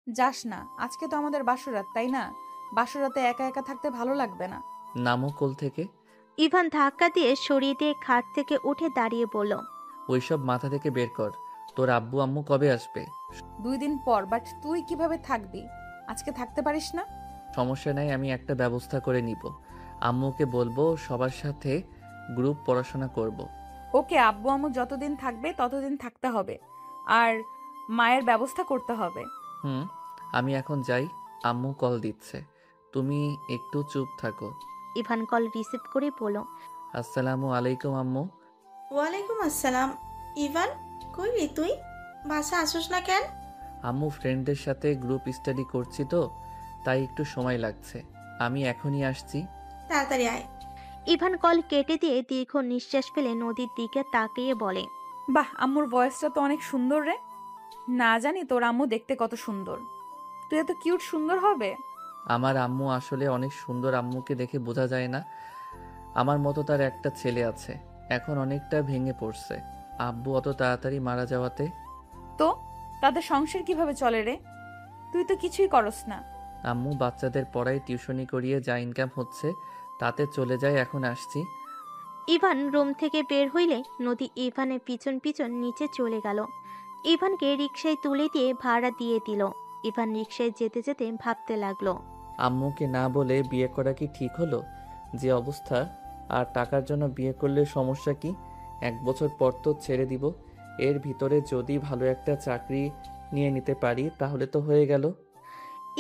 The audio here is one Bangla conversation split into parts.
যাস না, আজকে তো আমাদের বাসরাত, তাই না? বাসরাতে একা একা থাকতে ভালো লাগবে না। নামো কোল থেকে। ইভান ধাক্কা দিয়ে সরিয়ে দিয়ে খাট থেকে উঠে দাঁড়িয়ে বলল, ওইসব মাথা থেকে বের কর। তোর আব্বু আম্মু কবে আসবে? 2 দিন পর। বাট তুই কিভাবে থাকবি? আজকে থাকতে পারিস না? সমস্যা নাই, আমি একটা ব্যবস্থা করে নিব। আম্মুকে বলবো সবার সাথে গ্রুপ পড়াশোনা করব। ওকে, আব্বু আম্মু যতদিন থাকবে ততদিন থাকতে হবে। আর মায়ের ব্যবস্থা করতে হবে। হুম, আমি এখন যাই। আম্মু কল দিচ্ছে, তুমি একটু চুপ থাকো। ইভান কল রিসিভ করে বলল, আসসালামু আলাইকুম আম্মু। ওয়ালাইকুম আসসালাম। ইভান, কই রে তুই? বাসা আসোস না কেন? আম্মু ফ্রেন্ডদের সাথে গ্রুপ স্টাডি করছি তো, তাই একটু সময় লাগছে। আমি এখনই আসছি। তাড়াতাড়ি আয়। ইভান কল কেটে দিয়ে দীর্ঘ নিঃশ্বাস ফেলে নদীর দিকে তাকিয়ে বলে, বাহ, আম্মুর ভয়েসটা তো অনেক সুন্দর রে। না জানি তোর আম্মু দেখতে কত সুন্দর। তুই এত কিউট সুন্দর হবে? আমার আম্মু আসলে অনেক সুন্দর, আম্মুকে দেখে বোঝা যায় না। আমার মতো তার একটা ছেলে আছে, এখন অনেকটা ভেঙে পড়ছে আব্বু অত তাড়াতাড়ি মারা যাওয়াতে। তো তাদের সংসার কিভাবে চলে রে? তুই তো কিছুই করস না। আম্মু বাচ্চাদের পড়ায়, টিউশনি করিয়ে যা ইনকাম হচ্ছে তাতে চলে যায়। এখন আসছি। ইভান রুম থেকে বের হইলে নদী ইভানের পিছন পিছন নিচে চলে গেল। ইভানকে রিকশায় তুলে দিয়ে ভাড়া দিয়ে দিল। ইভান রিকশায় যেতে যেতে ভাবতে লাগলো, আম্মুকে না বলে বিয়ে করা কি ঠিক হলো? যে অবস্থা, আর টাকার জন্য বিয়ে করলে সমস্যা কি? 1 বছর পর তো ছেড়ে দিব। এর ভিতরে যদি ভালো একটা চাকরি নিয়ে নিতে পারি তাহলে তো হয়ে গেল।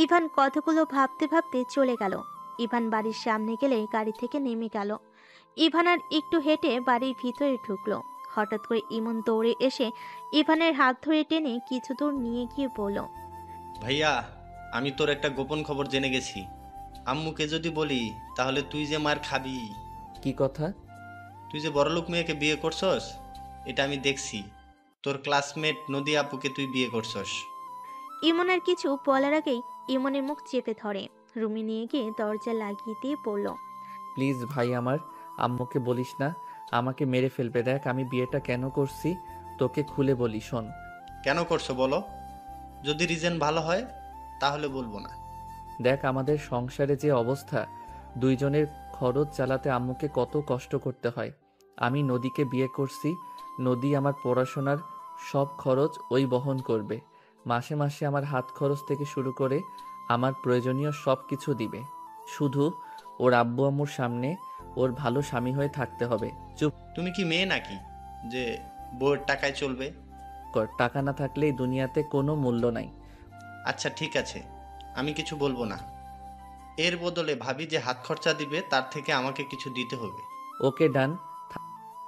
ইভান কথাগুলো ভাবতে ভাবতে চলে গেল। ইভান বাড়ির সামনে গেলে গাড়ি থেকে নেমে গেল। ইভান আর একটু হেঁটে বাড়ির ভিতরে ঢুকলো। হঠাৎ করে ইমন দৌড়ে এসে ইভানের হাত ধরে টেনে কিছু দূর নিয়ে গিয়ে বলল, ভাইয়া, আমি তোর একটা গোপন খবর জেনে গেছি। আম্মুকে যদি বলি তাহলে তুই যে মার খাবি। কি কথা? তুই যে বড়লোক মেয়েকে বিয়ে করছস, এটা আমি দেখছি। তোর ক্লাসমেট নদী আপুকে তুই বিয়ে করছস। ইমন আর কিছু বলার আগেই ইমনের মুখ চেপে ধরে রুমে নিয়ে গিয়ে দরজা লাগিয়ে দিয়ে বলল, প্লিজ ভাই, আমার আম্মুকে বলিস না, আমাকে মেরে ফেলবে। দেখ আমি বিয়েটা কেন করছি, তোকে খুলে বলি, শোন। কেন করছো বলো? যদি রিজন ভালো হয় তাহলে বলবো না। দেখ আমাদের সংসারে যে অবস্থা, দুইজনের খরচ চালাতে আম্মুকে কত কষ্ট করতে হয়। আমি নদীকে বিয়ে করছি, নদী আমার পড়াশোনার সব খরচ ওই বহন করবে। মাসে মাসে আমার হাত খরচ থেকে শুরু করে আমার প্রয়োজনীয় সব কিছু দিবে। শুধু ওর আব্বু আম্মুর সামনে ওর ভালো স্বামী হয়ে থাকতে হবে। চুপ তুমি কি মেয়ে নাকি যে বউয়ের টাকায় চলবে? কর, টাকা না থাকলে এই দুনিয়াতে কোনো মূল্য নাই। আচ্ছা ঠিক আছে, আমি কিছু বলবো না। এর বদলে ভাবি যে হাত খরচা দিবে তার থেকে আমাকে কিছু দিতে হবে। ওকে ডান।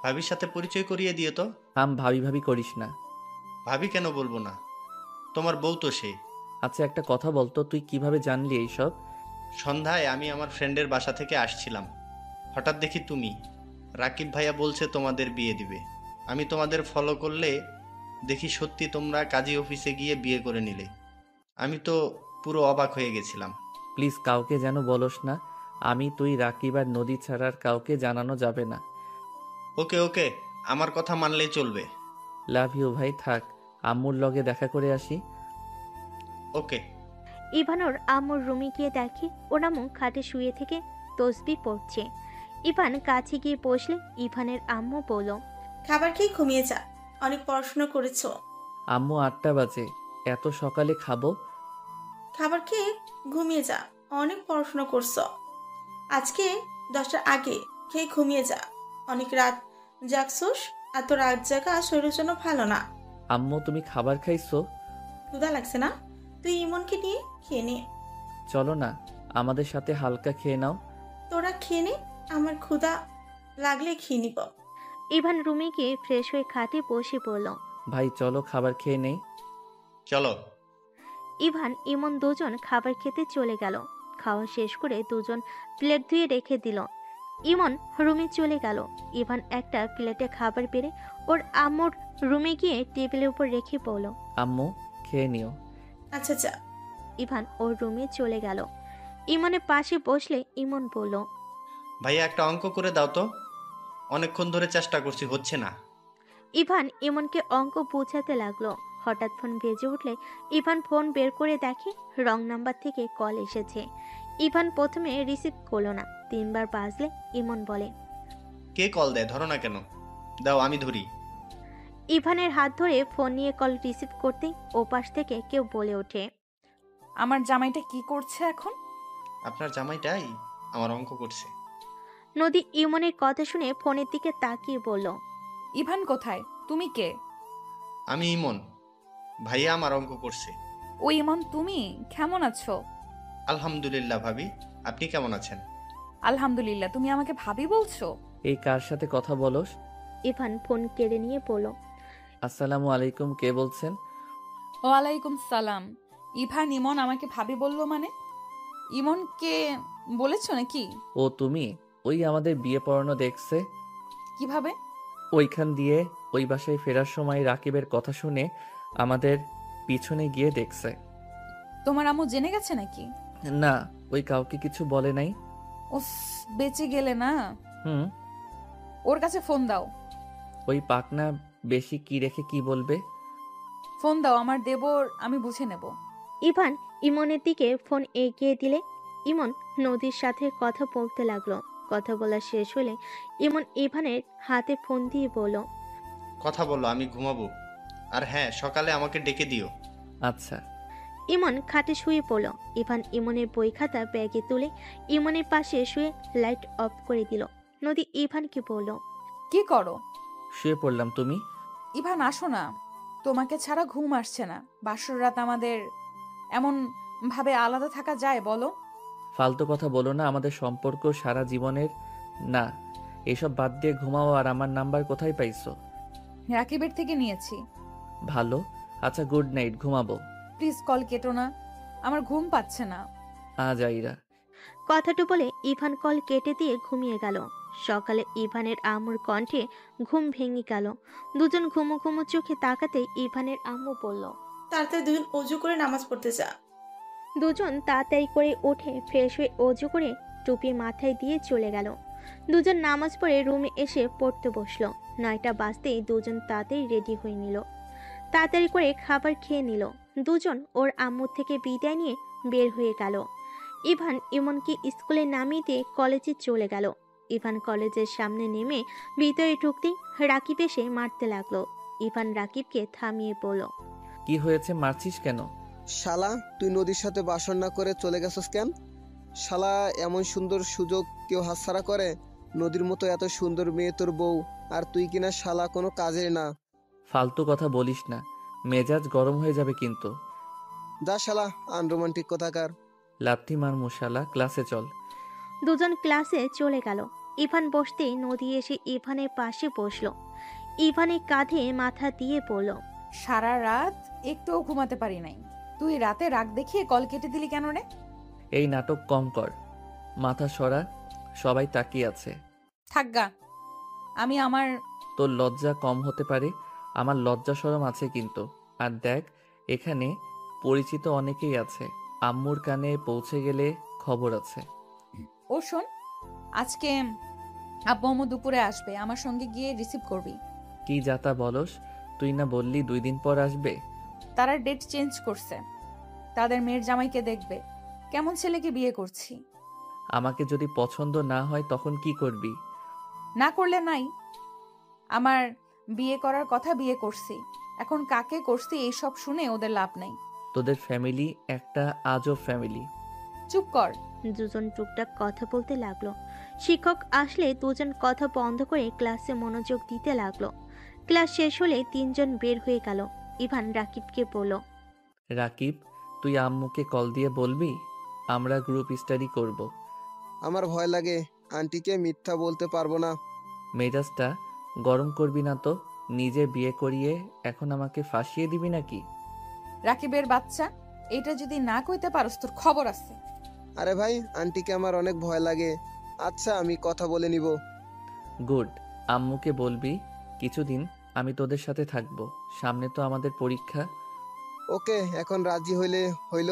ভাবির সাথে পরিচয় করিয়ে দিও তো। থাম, ভাবি ভাবি করিস না। ভাবি কেন বলবো না? তোমার বউ তো সে। আচ্ছা একটা কথা বলতো, তুই কিভাবে জানলি এইসব? সন্ধ্যায় আমি আমার ফ্রেন্ডের বাসা থেকে আসছিলাম, হঠাৎ দেখি তুমি। রাকিব ভাইয়া বলছে তোমাদের বিয়ে দিবে। আমি তোমাদের ফলো করলে দেখি সত্যি তোমরা কাজী অফিসে গিয়ে বিয়ে করে নিলে। আমি তো পুরো অবাক হয়ে গেছিলাম। প্লিজ কাউকে যেন বলস না। আমি, তুই, রাকিব আর নদী ছাড়া আর কাউকে জানানো যাবে না। ওকে ওকে, আমার কথা মানলেই চলবে। লাভ ইউ ভাই, থাক। আম্মুর লগে দেখা করে আসি। ওকে। ইভান ওর আম্মুর রুমে গিয়ে দেখে ওর আম্মু খাটে শুয়ে থেকে তসবি পড়ছে। ইভান কাছে গিয়ে বসলে ইভানের আম্মু বলল, খাবার খেয়ে ঘুমিয়ে যা, অনেক পড়াশোনা করেছো। আম্মু 8টা বাজে, এত সকালে খাবো? খাবার খেয়ে ঘুমিয়ে যা, অনেক পড়াশোনা করছো। আজকে 10টার আগে খেয়ে ঘুমিয়ে যা, অনেক রাত জাগছোস। এত রাত জাগা শরীরের জন্য ভালো না। আম্মু তুমি খাবার খাইছো? ক্ষুধা লাগছে না? তুই ইমনকে নিয়ে খেয়ে নে। চলো না, আমাদের সাথে হালকা খেয়ে নাও। তোরা খেয়ে নে, আমার ক্ষুধা লাগলে খেয়ে নিব। ইভান রুমে গিয়ে ফ্রেশ হয়ে খাটে বসে পড়ল। ভাই চলো খাবার খেয়ে নেই। চলো। ইভান ইমন দুজন খাবার খেতে চলে গেল। খাওয়া শেষ করে দুজন প্লেট ধুয়ে রেখে দিল। ইমন রুমে চলে গেল। ইভান একটা প্লেটে খাবার বেড়ে ওর আম্মুর রুমে গিয়ে টেবিলের উপর রেখে বলল, আম্মু খেয়ে নিও। আচ্ছা যা। ইভান ওর রুমে চলে গেল। ইমনের পাশে বসলে ইমন বলল, ভাইয়া একটা অঙ্ক করে দাও তো, অনেকক্ষণ ধরে চেষ্টা করছি, হচ্ছে না। ইভান ইমনকে অঙ্ক বোঝাতে লাগলো। হঠাৎ ফোন বেজে উঠলে ইভান ফোন বের করে দেখে রং নাম্বার থেকে কল এসেছে। ইভান প্রথমে রিসিভ করলো না, 3বার বাজলে ইমন বলে, কে কল দেয়, ধরো না কেন? দাও আমি ধরি। ইভানের হাত ধরে ফোন নিয়ে কল রিসিভ করতেই ওপাশ থেকে কেউ বলে ওঠে, আমার জামাইটা কি করছে এখন? আপনার জামাইটাই আমার অঙ্ক করছে। নদী ইমনের কথা শুনে ফোনের দিকে তাকিয়ে বলল, ইভান কোথায়? তুমি কে? আমি ইমন, ভাইয়া আমার অঙ্ক করছে। ও ইমন, তুমি কেমন আছো? আলহামদুলিল্লাহ ভাবি, আপনি কেমন আছেন? আলহামদুলিল্লাহ। তুমি আমাকে ভাবি বলছো? এই কার সাথে কথা বলস? ইভান ফোন কেড়ে নিয়ে বলল, আসসালামু আলাইকুম, কে বলছেন? ওয়ালাইকুম সালাম। ইভান ইমন আমাকে ভাবি বললো মানে? ইমনকে বলেছো নাকি? ও তুমি? ওই আমাদের বিয়ে পড়ানো দেখছে, কিভাবে? ওইখান দিয়ে ওই বাসায় ফেরার সময় রাকিবের কথা শুনে আমাদের পিছনে গিয়ে দেখছে। তোমার আম্মু জেনে গেছে নাকি? না, ওই কাউকে কিছু বলে নাই। উফ, বেঁচে গেলে না। হুম। ওর কাছে ফোন দাও। ওই পাকনা বেশি কি রেখে কি বলবে? ফোন দাও, আমার দেবর, আমি বুঝে নেব। ইভান ইমনের দিকে ফোন এগিয়ে দিলে ইমন নদীর সাথে কথা বলতে লাগলো। কথা বলা শেষ হলে ইমন ইভানের হাতে ফোন দিয়ে বলল, কথা বলো, আমি ঘুমাবো। আর হ্যাঁ, সকালে আমাকে ডেকে দিও। আচ্ছা। ইমন খাটে শুয়ে পড়ল। ইভান ইমনের বই খাতা ব্যাগে তুলে ইমনের পাশে শুয়ে লাইট অফ করে দিল। নদী ইভানকে বলল, কি করো? শুয়ে পড়লাম, তুমি? ইভান আসো না, তোমাকে ছাড়া ঘুম আসছে না। বাসর রাত আমাদের, এমন ভাবে আলাদা থাকা যায় বলো? ফালতু কথা বলো না, আমাদের সম্পর্ক সারা জীবনের না। এসব বাদ দিয়ে ঘুমাও। আর আমার নাম্বার কোথায় পাইছো? রাকিবের থেকে নিয়েছি। ভালো। আচ্ছা, গুড নাইট, ঘুমাবো। প্লিজ কল কেটো না, আমার ঘুম পাচ্ছে না। আজ আইরা। কথাটা বলে ইভান কল কেটে দিয়ে ঘুমিয়ে গেল। সকালে ইভানের আম্মুর কণ্ঠে ঘুম ভেঙে গেল। দুজন ঘুমো ঘুমো চোখে তাকাতে ইভানের আম্মু বলল, তাড়াতাড়ি দুজন অজু করে নামাজ পড়তে যা। দুজন তাড়াতাড়ি করে উঠে ফ্রেশ হয়ে অজু করে টুপি মাথায় দিয়ে চলে গেল। দুজন নামাজ পড়ে রুমে এসে পড়তে বসলো। 9টা বাজতেই দুজন তাড়াতাড়ি রেডি হয়ে নিল। তাড়াতাড়ি করে খাবার খেয়ে নিল। দুজন ওর আম্মুর থেকে বিদায় নিয়ে বের হয়ে গেল। ইভান ইমনকে স্কুলে নামিয়ে দিয়ে কলেজে চলে গেল। ইভান কলেজের সামনে নেমে ভিতরে ঢুকতেই রাকিব এসে মারতে লাগলো। ইভান রাকিবকে থামিয়ে বলল, কি হয়েছে, মারছিস কেন? শালা, তুই নদীর সাথে বাসর না করে চলে গেছস কেন? শালা, এমন সুন্দর সুযোগ কেউ হাতছাড়া করে? নদীর মতো এত সুন্দর মেয়ে তোর বউ, আর তুই কিনা শালা কোনো কাজের না। ফালতু কথা বলিস না, মেজাজ গরম হয়ে যাবে কিন্তু। যা শালা, আনরোমান্টিক কথাকার। লাথি মার মশালা, ক্লাসে চল। দুজন ক্লাসে চলে গেল। ইভান বসতেই নদী এসে ইভানের পাশে বসলো। ইভানের কাঁধে মাথা দিয়ে বলল, সারা রাত একটুও ঘুমাতে পারি নাই। তুই রাতে রাগ দেখিয়ে কল কেটে দিলি কেন রে? এই নাটক কম কর, মাথা সরা, সবাই তাকিয়ে আছে। থাকগা, আমি আমার। তোর লজ্জা কম হতে পারে, আমার লজ্জা শরম আছে কিন্তু। আর দেখ, এখানে পরিচিত অনেকেই আছে, আম্মুর কানে পৌঁছে গেলে খবর আছে। ও শোন, আজকে আব্বু আম্মু দুপুরে আসবে, আমার সঙ্গে গিয়ে রিসিভ করবি। কি যাতা বলস? তুই না বললি 2 দিন পর আসবে? তারা ডেট চেঞ্জ করছে, তাদের মেয়ের জামাইকে দেখবে। কেমন ছেলেকে বিয়ে করছি। আমাকে যদি পছন্দ না হয় তখন কি করবি? না করলে নাই, আমার বিয়ে করার কথা বিয়ে করছি। এখন কাকে করছি এইসব শুনে ওদের লাভ নাই। তোদের ফ্যামিলি একটা আজব ফ্যামিলি। চুপ কর। দুজন টুকটাক কথা বলতে লাগলো। শিক্ষক আসলে দুজন কথা বন্ধ করে ক্লাসে মনোযোগ দিতে লাগলো। ক্লাস শেষ হলে 3জন বের হয়ে গেল। ইভান রাকিবকে বলল, রাকিব, তুই আম্মুকে কল দিয়ে বলবি আমরা গ্রুপ স্টাডি করব। আমার ভয় লাগে, আন্টিকে মিথ্যা বলতে পারবো না। মেজাজটা গরম করবি না তো, নিজে বিয়ে করিয়ে এখন আমাকে ফাঁসিয়ে দিবি নাকি? রাকিবের বাচ্চা, এটা যদি না কইতে পারস তোর খবর আছে। আরে ভাই, আন্টিকে আমার অনেক ভয় লাগে। আচ্ছা, আমি কথা বলে নিব। গুড। আম্মুকে বলবি কিছুদিন আমি তোদের সাথে থাকবো, সামনে তো আমাদের পরীক্ষা। ওকে, এখন রাজি হইলে হইল।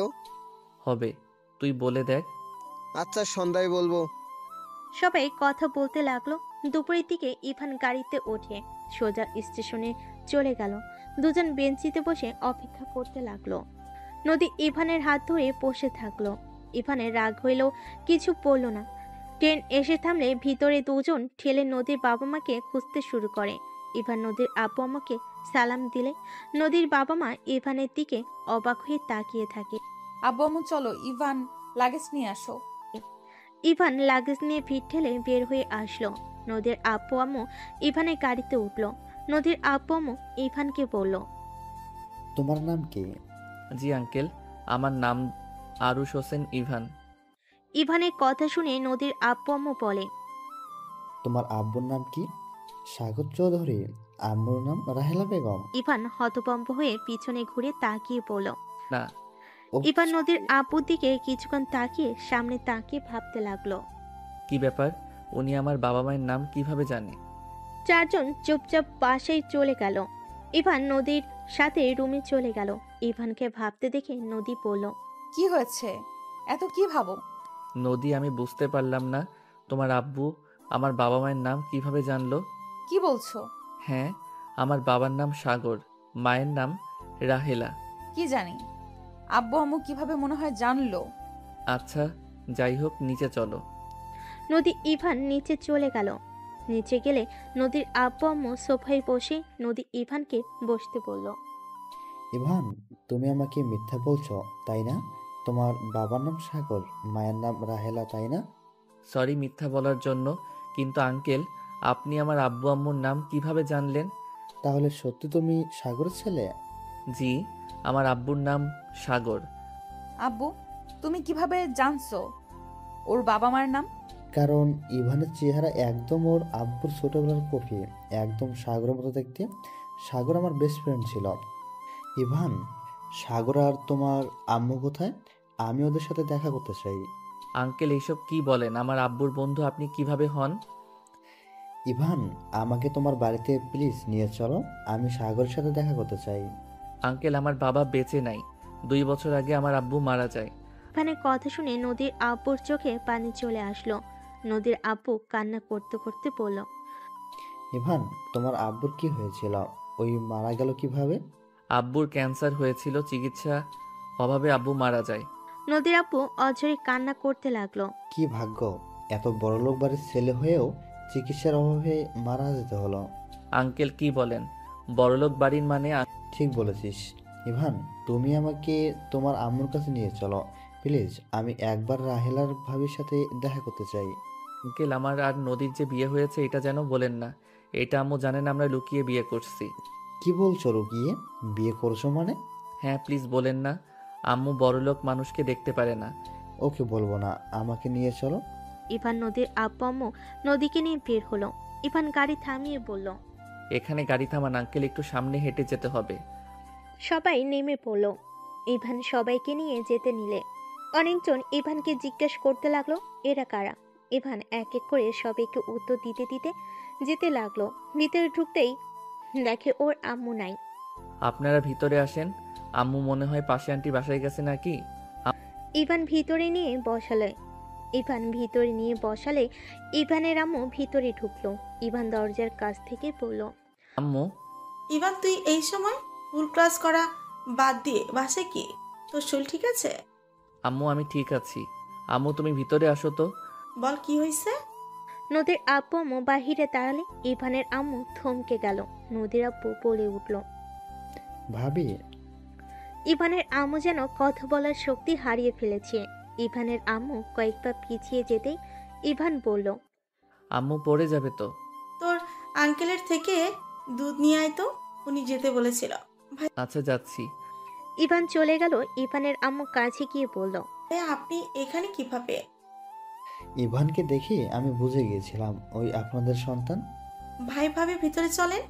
হবে, তুই বলে দেখ। আচ্ছা, সন্ধ্যায় বলবো। সবাই কথা বলতে লাগলো। দুপুরের দিকে ইভান গাড়িতে ওঠে সোজা স্টেশনে চলে গেল। দুজন বেঞ্চিতে বসে অপেক্ষা করতে লাগলো। নদী ইভানের হাত ধরে বসে থাকলো। ইভানের রাগ হইলেও কিছু বলল না। ট্রেন এসে থামলে ভিতরে দুজন ঠেলে নদীর বাবা মাকে খুঁজতে শুরু করে। ইভান নদীর আব্বু আম্মাকে সালাম দিলে নদীর বাবা মা ইভানের দিকে অবাক হয়ে তাকিয়ে থাকে। আব্বু আম্মু চলো, ইভান লাগেজ নিয়ে আসো। ইভান লাগেজ নিয়ে ভিড় ঠেলে বের হয়ে আসলো। নদীর আব্বু আম্মু ইভানের গাড়িতে উঠলো। নদীর আব্বু আম্মু ইভানকে বলল, তোমার নাম কি? জি আঙ্কেল, আমার নাম আরুশ হোসেন ইভান। ইভানের কথা শুনে নদীর আব্বু আম্মু বলে, তোমার আব্বুর নাম কি? সাগর চৌধুরী। আম্মুর নাম রাহেলা বেগম। ইভান হতভম্ব হয়ে পিছনে ঘুরে তাকিয়ে বলল। না, ও, ইভান নদীর আব্বুর দিকে কিছুক্ষণ তাকিয়ে সামনে তাকিয়ে ভাবতে লাগলো। কি ব্যাপার? উনি আমার বাবা মায়ের নাম কিভাবে জানে? চারজন চুপচাপ বাসায় চলে গেল। ইভান নদীর সাথে রুমে চলে গেল। ইভানকে ভাবতে দেখে নদী বলল, কি হয়েছে? এত কি ভাবো? নদী, আমি বুঝতে পারলাম না তোমার আব্বু আমার বাবা মায়ের নাম কিভাবে জানলো? কি বলছো? হ্যাঁ, আমার বাবার নাম সাগর, মায়ের নাম রাহেলা। কি জানি, আব্বু আম্মু কিভাবে মনে হয় জানলো? আচ্ছা, যাই হোক, নিচে চলো। নদী ইভান নিচে চলে গেল। নিচে গেলে নদীর আব্বু আম্মু সোফায় বসে নদী ইভানকে বসতে বলল। ইভান, তুমি আমাকে মিথ্যা বলছো, তাই না? তোমার বাবার নাম সাগর, মায়ের নাম রাহেলা, তাই না? সরি মিথ্যা বলার জন্য, কিন্তু আঙ্কেল, আপনি আমার আব্বু আম্মুর নাম কিভাবে জানলেন? তাহলে সত্যি তুমি সাগরের ছেলে? জি, আমার আব্বুর নাম সাগর। আব্বু, তুমি কিভাবে জানছো ওর বাবা মার নাম? কারণ ইভানের চেহারা একদম ওর আব্বুর ছোটবেলার কপি, একদম সাগরের মতো দেখতে। সাগর আমার বেস্ট ফ্রেন্ড ছিল। ইভান, সাগর আর তোমার আম্মু কোথায়? আমি ওদের সাথে দেখা করতে চাই। আঙ্কেল, এইসব কি বলেন? আমার আব্বুর বন্ধু আপনি কিভাবে হন? ইভান, আমাকে তোমার বাড়িতে প্লিজ নিয়ে চলো, আমি সাগরের সাথে দেখা করতে চাই। আঙ্কেল, আমার বাবা বেঁচে নাই। 2 বছর আগে আমার আব্বু মারা যায়। ইভানের কথা শুনে নদীর আব্বুর চোখে পানি চলে আসলো। নদীর আব্বু কান্না করতে করতে বলল, ইভান, তোমার আব্বুর কি হয়েছিল? ওই মারা গেল কিভাবে? আব্বুর ক্যান্সার হয়েছিল, চিকিৎসা অভাবে আব্বু মারা যায়। নদীর আব্বু অঝরে কান্না করতে লাগলো। কি ভাগ্য, এত বড়লোক বাড়ির ছেলে হয়েও চিকিৎসার অভাবে মারা যেতে হলো। আঙ্কেল, কি বলেন? বড়লোক বাড়ির মানে? ঠিক বলেছিস। ইভান, তুমি আমাকে তোমার আম্মুর কাছে নিয়ে চলো প্লিজ, আমি একবার রাহেলার ভাবির সাথে দেখা করতে চাই। আঙ্কেল, আমার আর নদীর যে বিয়ে হয়েছে এটা যেন বলেন না। এটা আম্মু জানেন আমরা লুকিয়ে বিয়ে করছি। কি বলছো লুকিয়ে? বিয়ে করছো মানে? হ্যাঁ, প্লিজ বলেন না। আম্মু বড়লোক মানুষকে দেখতে পারে না। ওকে, বলবো না, আমাকে নিয়ে চলো। ইভান নদীর আব্বু আম্মু নদীকে নিয়ে বের হলো। ইভান গাড়ি থামিয়ে বলল, এখানে গাড়ি থামান আঙ্কেল, একটু সামনে হেঁটে যেতে হবে। সবাই নেমে পড়ল। ইভান সবাইকে নিয়ে যেতে নিলে অনেকজন ইভানকে জিজ্ঞেস করতে লাগলো এরা কারা। ইভান এক এক করে সবাইকে উত্তর দিতে দিতে যেতে লাগলো। ভিতরে ঢুকতেই দেখে ওর আম্মু নাই। আপনারা ভিতরে আসেন। আম্মু মনে হয় পাশে আন্টি বাসায় গেছে নাকি? ইভান ভিতরে নিয়ে বসালে ইভানের আম্মু ভিতরে ঢুকলো। ইভান দরজার কাছ থেকে বলল, আম্মু, ইভান, তুই এই সময় ফুল ক্লাস করা বাদ দিয়ে বাসায় কি? তোর শরীর ঠিক আছে? আম্মু আমি ঠিক আছি। আম্মু তুমি ভিতরে আসো তো। বল, কি হয়েছে? নদীর আব্বু আম্মু বাহিরে দাঁড়ালে ইভানের আম্মু থমকে গেল। নদীর আব্বু বলে উঠল, ভাবি। ইভানের আম্মু যেন কথা বলার শক্তি হারিয়ে ফেলেছে। ইভানের আম্মু কয়েক পা পিছিয়ে যেতেই ইভান বলল, আম্মু পড়ে যাবে তো। তোর আঙ্কেলের থেকে দুধ নিয়ে আয় তো, উনি যেতে বলেছিল। আচ্ছা, যাচ্ছি। ইভান চলে গেল। ইভানের আম্মু কাছে গিয়ে বলল, আপনি এখানে কিভাবে? ইভানকে দেখে আমি বুঝে গিয়েছিলাম ওই আপনাদের সন্তান। ভাই ভাবি ভিতরে চলেন।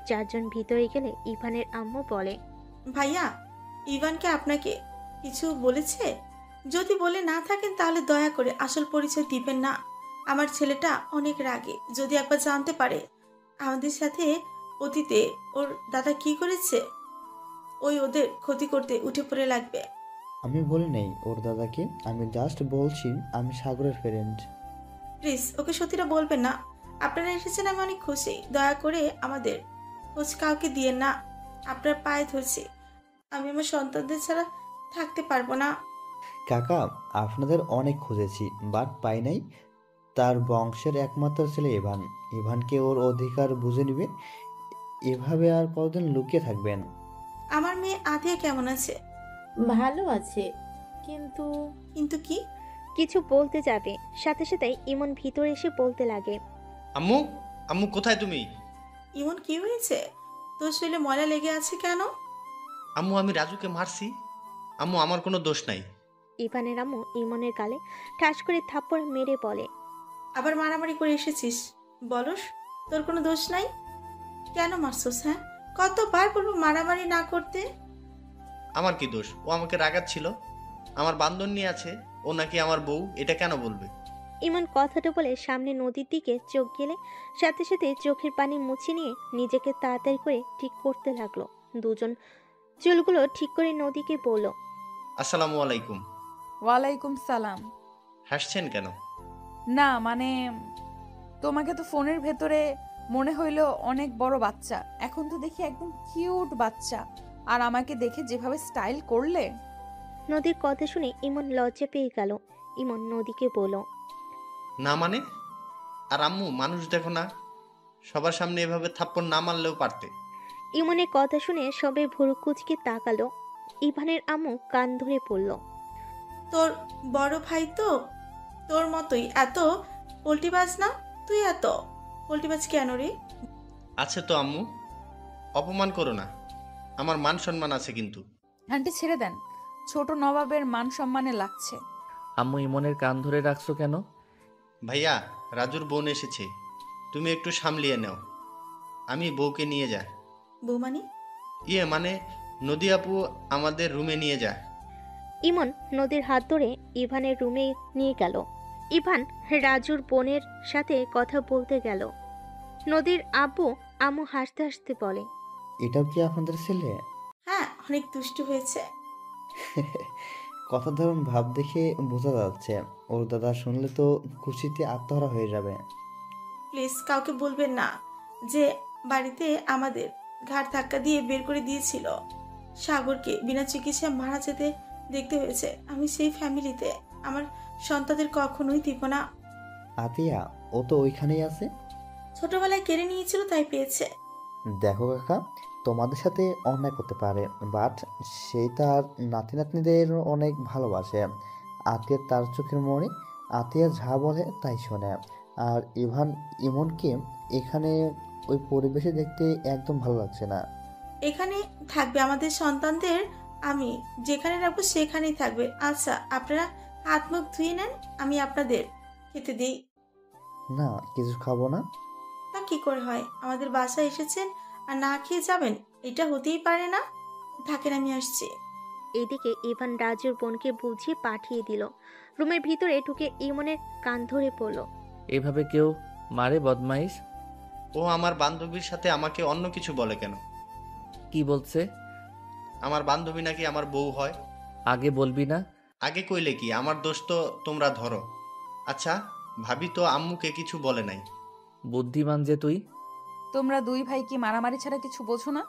চারজন ভিতরে গেলে ইভানের আম্মু বলে, ভাইয়া, ইভানকে আপনাকে কিছু বলেছে? যদি বলে না থাকেন তাহলে দয়া করে আসল পরিচয় দিবেন না। আমার ছেলেটা অনেক রাগে, যদি একবার জানতে পারে আমাদের সাথে অতীতে ওর দাদা কি করেছে, ওদের ক্ষতি করতে উঠে পড়ে লাগবে। আমি বলি নেই ওর দাদাকে, আমি জাস্ট বলছি আমি সাগরের ফ্রেন্ড। প্লিজ ওকে সত্যিটা বলবেন না। আপনারা এসেছেন, আমি অনেক খুশি। দয়া করে আমাদের খোঁজ কাউকে দিয়েন না। আপনার পায়ে ধরছি। আমি আমার সন্তানদের ছাড়া থাকতে পারবো না। কাকা, আপনাদের অনেক খুঁজেছি বাট পাই নাই। তার বংশের একমাত্র ছেলে ইভান। ইভানকে ওর অধিকার বুঝে নিবে। এভাবে আর কতদিন লুকিয়ে থাকবেন? আমার মেয়ে আতিয়া কেমন আছে? ভালো আছে, কিন্তু কিন্তু কি? কিছু বলতে যাবে, সাথে সাথে ইমন ভিতরে এসে বলতে লাগে। আম্মু, আম্মু কোথায় তুমি? ইমন কি হয়েছে? তোর শরীরে ময়লা লেগে আছে কেন? আম্মু আমি রাজুকে মারছি। আম্মু আমার কোনো দোষ নাই। ইভানের আম্মু ইমনের গালে ঠাস করে থাপ্পড় মেরে বলে। আবার মারামারি করে এসেছিস? বলস তোর কোনো দোষ নাই? কেন মারছস? হ্যাঁ, কতবার বলবো মারামারি না করতে? আমার কি দোষ? ও আমাকে রাগাচ্ছিল। আমার বান্ধন নিয়ে আছে, ও নাকি আমার বউ, এটা কেন বলবে? ইমন কথাটা বলে সামনে নদীর দিকে চোখ গেলে সাথে সাথে চোখের পানি মুছে নিয়ে নিজেকে তাড়াতাড়ি করে ঠিক করতে লাগলো। দুজন চুলগুলো ঠিক করে নদীকে বলল। আসসালামু আলাইকুম। ওয়ালাইকুম সালাম। হাসছেন কেন? না মানে, তোমাকে তো ফোনের ভেতরে মনে হইলো অনেক বড় বাচ্চা, এখন তো দেখি একদম কিউট বাচ্চা। আর আমাকে দেখে যেভাবে স্টাইল করলে। নদীর কথা শুনে ইমন লজ্জা পেয়ে গেল। ইমন নদীকে বলল। না মানে? আর আম্মু মানুষ দেখো না, সবার সামনে এভাবে থাপ্পড় না মারলেও পারতে। ইমনের কথা শুনে সবাই ভুরু কুচকে তাকালো। ইভানের আম্মু কান ধরে পড়ল। তোর বড় ভাই তো তোর মতোই এত পোল্টিবাজ না? তুই এত পোল্টিবাজ কেন রে? আছে তো আম্মু, অপমান করো না। আমার মান সম্মান আছে কিন্তু। আন্টি ছেড়ে দেন, ছোট নবাবের মান সম্মানে লাগছে। আম্মু ইমনের কান ধরে রাখছো কেন? ভাইয়া, রাজুর বোন এসেছে, তুমি একটু সামলিয়ে নাও। আমি বউকে নিয়ে যা। বৌমানি? মানে নদী আপু আমাদের রুমে নিয়ে যা। ইমন নদীর হাত ধরে ইভানের রুমে নিয়ে গেল। ইভান রাজুর বোনের সাথে কথা বলতে গেল। নদীর আব্বু আম্মু হাসতে হাসতে বলে। এটাও কি আপনাদের ছেলে? হ্যাঁ, অনেক দুষ্টু হয়েছে। কথা ধরুন ভাব দেখে বোঝা যাচ্ছে। ওর দাদা শুনলে তো খুশিতে আত্মহারা হয়ে যাবে। প্লিজ কাউকে বলবেন না যে বাড়িতে আমাদের ঘাড় ধাক্কা দিয়ে বের করে দিয়েছিল। সাগরকে বিনা চিকিৎসায় মারা যেতে দেখতে হয়েছে। আমি সেই ফ্যামিলিতে আমার সন্তানদের কখনোই দিব না। আতিয়া, ও তো ওইখানেই আছে। ছোটবেলায় কেড়ে নিয়েছিল, তাই পেয়েছে। দেখো কাকা, তোমাদের সাথে অন্যায় করতে পারে, বাট সেই তার নাতি নাতনিদের অনেক ভালোবাসে। আতিয়া তার চোখের মনে। আতিয়া যা বলে তাই শোনে। আর ইমনকে এখানে ওই পরিবেশে দেখতে একদম ভালো লাগছে না। এখানে থাকবে আমাদের সন্তানদের, আমি যেখানে রাখবো সেখানেই থাকবে। আচ্ছা, আপনারা হাত মুখ ধুয়ে নেন, আমি আপনাদের খেতে দিই। না, কিছু খাবো না। তা কি করে হয়? আমাদের বাসায় এসেছেন আর না খেয়ে যাবেন? এটা হতেই পারে না। থাকেন, আমি আসছি। এদিকে ইভান রাজুর বোনকে বুঝিয়ে পাঠিয়ে দিল। রুমের ভিতরে ঢুকে ইমনের কান ধরে পড়ল। এভাবে কেউ মারে বদমাইশ? ও আমার বান্ধবীর সাথে আমাকে অন্য কিছু বলে কেন? কি বলছে? আমার বান্ধবী নাকি আমার বউ হয়। আগে বলবি না? আগে কইলে কি, আমার দোষ তো তোমরা ধরো। আচ্ছা, ভাবি তো আম্মুকে কিছু বলে নাই। বুদ্ধিমান যে তুই। তোমরা দুই ভাই কি মারামারি ছাড়া কিছু বোঝো না?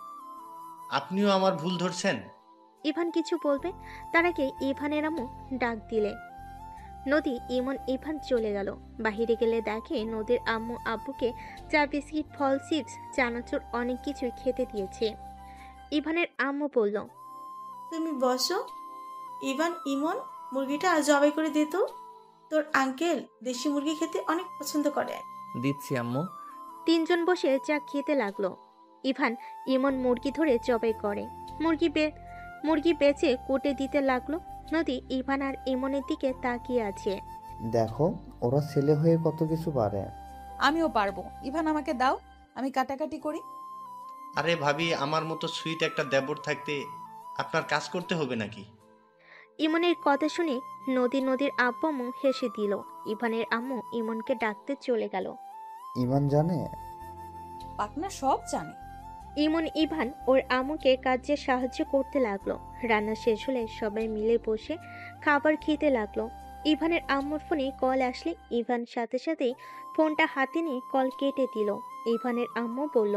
আপনিও আমার ভুল ধরছেন। ইভান কিছু বলবে তার আগে ইভানের আম্মু ডাক দিলে। নদী ইমন ইভান চলে গেল। বাহিরে গেলে দেখে নদীর আম্মু আব্বুকে চা, বিস্কিট, ফল, চিপস, চানাচুর অনেক কিছুই খেতে দিয়েছে। ইভানের আম্মু বলল। তুমি বসো। ইমন, মুরগিটা জবাই করে দে তো। তোর আঙ্কেল দেশি মুরগি খেতে অনেক পছন্দ করে। দিচ্ছি আম্মু। তিনজন বসে চা খেতে লাগলো। ইভান ইমন মুরগি ধরে জবাই করে। মুরগি বেচে কোটে দিতে লাগলো। নদী ইভান আর ইমনের দিকে তাকিয়ে আছে। দেখো, ওরা ছেলে হয়ে কত কিছু পারে। আমিও পারবো। ইভান আমাকে দাও, আমি কাটাকাটি করি। আরে ভাবি, আমার মতো সুইট একটা দেবর থাকতে আপনার কাজ করতে হবে নাকি? ইমনের কথা শুনে নদীর আব্বু আম্মু হেসে দিল। ইভানের আম্মু ইমনকে ডাকতে চলে গেল। ইমান জানে? পাকনা সব জানে। ইভান ওর আম্মুকে কাজে সাহায্য করতে লাগলো। রান্না শেষ হলে সবাই মিলে বসে খাবার খেতে লাগলো। ইভানের আম্মুর ফোনে কল আসলে ইভান সাথে সাথেই ফোনটা হাতে নিয়ে কল কেটে দিল। ইভানের আম্মু বলল।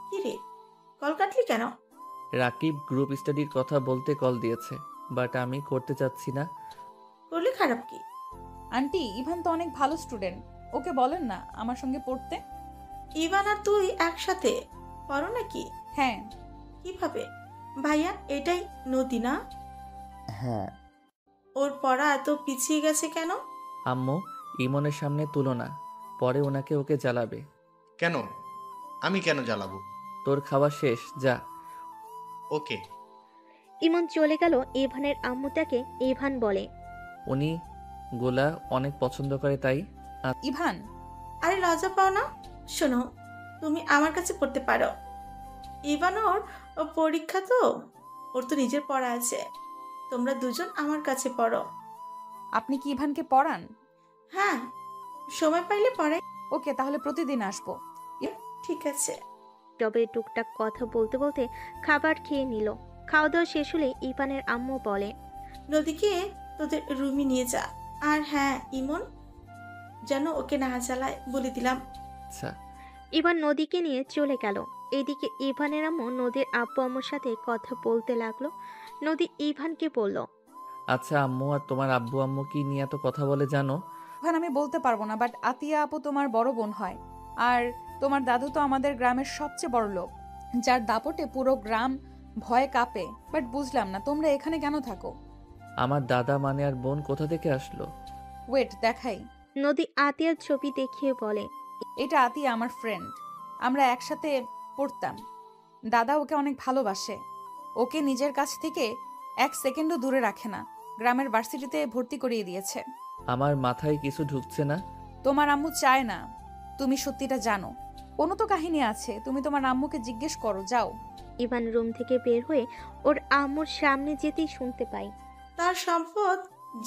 কি রে, কল কাটলি কেন? রাকিব গ্রুপ স্টাডির কথা বলতে কল দিয়েছে, বাট আমি করতে চাচ্ছি না। করলে খারাপ কি? আন্টি, ইভান তো অনেক ভালো স্টুডেন্ট, ওকে বলেন না আমার সঙ্গে পড়তে। ইভান আর তুই একসাথে পড়ো নাকি? হ্যাঁ। কিভাবে? ভাইয়া, এটাই নদী না? হ্যাঁ। ওর পড়া এত পিছিয়ে গেছে কেন? আম্মু, ইমনের সামনে তুলো না, পরে ওকে জ্বালাবে। কেন? আমি কেন জ্বালাবো? তোর খাওয়া শেষ, যা। ওকে। ইমন চলে গেল। ইভানের আম্মু তাকে ইভান বলে। উনি গোলা অনেক পছন্দ করে, তাই। ইভান, আরে লজ্জা পাও না? শোনো, তুমি আমার কাছে পড়তে পারো। ইভান ওর পরীক্ষা তো, ওর তো নিজের পড়া আছে। তোমরা দুজন আমার কাছে পড়ো। আপনি কি ইভানকে পড়ান? হ্যাঁ, সময় পাইলে পড়াই। ওকে, তাহলে প্রতিদিন আসবো। ঠিক আছে। তবে টুকটাক কথা বলতে বলতে খাবার খেয়ে নিল। খাওয়া দাওয়া শেষ হলে ইভানের আম্মু বলে, নদীকে তোদের রুমে নিয়ে যা। আর হ্যাঁ, ইমন যেন ওকে না জ্বালায় বলে দিলাম। আচ্ছা। ইভান নদীকে নিয়ে চলে গেল। এদিকে ইভানের আম্মু নদীর আব্বু আম্মুর সাথে কথা বলতে লাগলো। নদী ইভানকে বলল, আচ্ছা আম্মু, আর তোমার আব্বু আম্মু কি নিয়ে এত কথা বলে জানো? ইভান, আমি বলতে পারবো না, বাট আতিয়া আপু তোমার বড় বোন হয়। আর তোমার দাদু তো আমাদের গ্রামের সবচেয়ে বড় লোক, যার দাপটে পুরো গ্রাম ভয়ে কাঁপে। বাট বুঝলাম না তোমরা এখানে কেন থাকো। আমার দাদা মানে আর বোন কোথা থেকে আসলো? ওয়েট, দেখাই। নদী আতিয়ার ছবি দেখিয়ে বলে, এটা আতিয়া আমার ফ্রেন্ড, আমরা একসাথে পড়তাম। দাদা ওকে অনেক ভালোবাসে, ওকে নিজের কাছ থেকে এক সেকেন্ডও দূরে রাখে না। গ্রামের ভার্সিটিতে ভর্তি করিয়ে দিয়েছে। আমার মাথায় কিছু ঢুকছে না। তোমার আম্মু চায় না তুমি সত্যিটা জানো। কোনো তো কাহিনী আছে, তুমি তোমার আম্মুকে জিজ্ঞেস করো, যাও। ইভান রুম থেকে বের হয়ে ওর আম্মুর সামনে যেতেই শুনতে পাই, তার সম্পদ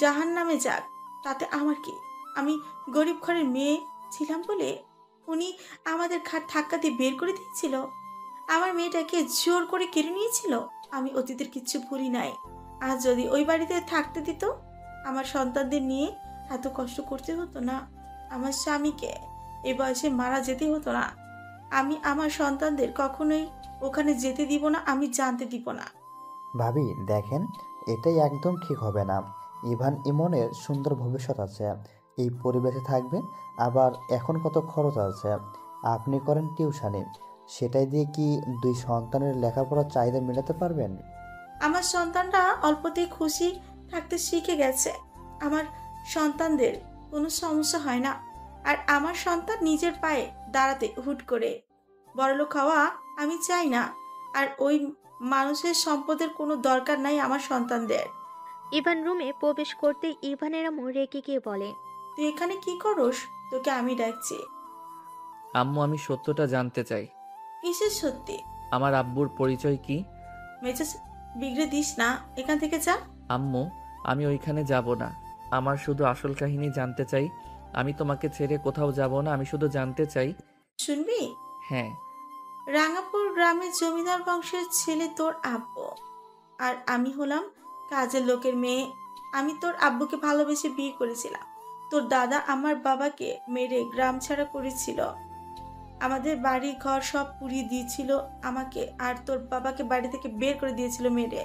জাহান নামে যাক, তাতে আমার কি? আমি গরিব ঘরের মেয়ে ছিলাম বলে উনি আমাদের ঘাট ধাক্কা দিয়ে বের করে দিয়েছিল। আমার মেয়েটাকে জোর করে কেড়ে নিয়েছিল। আমি অতীতের কিচ্ছু ভুলি নাই। আর যদি ওই বাড়িতে থাকতে দিত, আমার সন্তানদের নিয়ে এত কষ্ট করতে হতো না। আমার স্বামীকে এ বয়সে মারা যেতে হতো না। আমি আমার সন্তানদের কখনোই ওখানে যেতে দিব না, আমি জানতে দিব না। ভাবি দেখেন, এটাই একদম ঠিক হবে না। ইভান ইমনের সুন্দর ভবিষ্যৎ আছে, এই পরিবেশে থাকবে। আবার এখন কত খরচ আছে, আপনি করেন টিউশনি, সেটাই দিয়ে কি দুই সন্তানের লেখাপড়ার চাহিদা মেটাতে পারবেন? আমার সন্তানরা অল্পতেই খুশি থাকতে শিখে গেছে। আমার সন্তানদের কোনো সমস্যা হয় না। আর আমার সন্তান নিজের পায়ে দাঁড়াতে হুট করে বড়লোক হওয়া আমি চাই না। আর ওই মানুষের সম্পদের কোনো দরকার নাই আমার সন্তানদের। ইভান রুমে প্রবেশ করতে ইভানের আম্মু রেগে গিয়ে বলে, তুই এখানে কি করস? তোকে আমি ডাকছি। আম্মু, আমি সত্যটা জানতে চাই। কিসের সত্যি? আমার আব্বুর পরিচয় কি? মেজাজ বিগড়ে দিস না, এখান থেকে যা। আম্মু, আমি ওইখানে যাব না। আমার শুধু আসল কাহিনী জানতে চাই। আমি তোমাকে ছেড়ে কোথাও যাব না, আমি শুধু জানতে চাই। শুনবি? হ্যাঁ। রাঙাপুর গ্রামের জমিদার বংশের ছেলে তোর আব্বু, আর আমি হলাম কাজের লোকের মেয়ে। আমি তোর আব্বুকে ভালোবেসে বিয়ে করেছিলাম। তোর দাদা আমার বাবাকে মেরে গ্রাম ছাড়া করেছিল। আমাদের বাড়ি ঘর সব পুড়িয়ে দিয়েছিল আমাকে, আর তোর বাবাকে বাড়ি থেকে বের করে দিয়েছিল মেরে।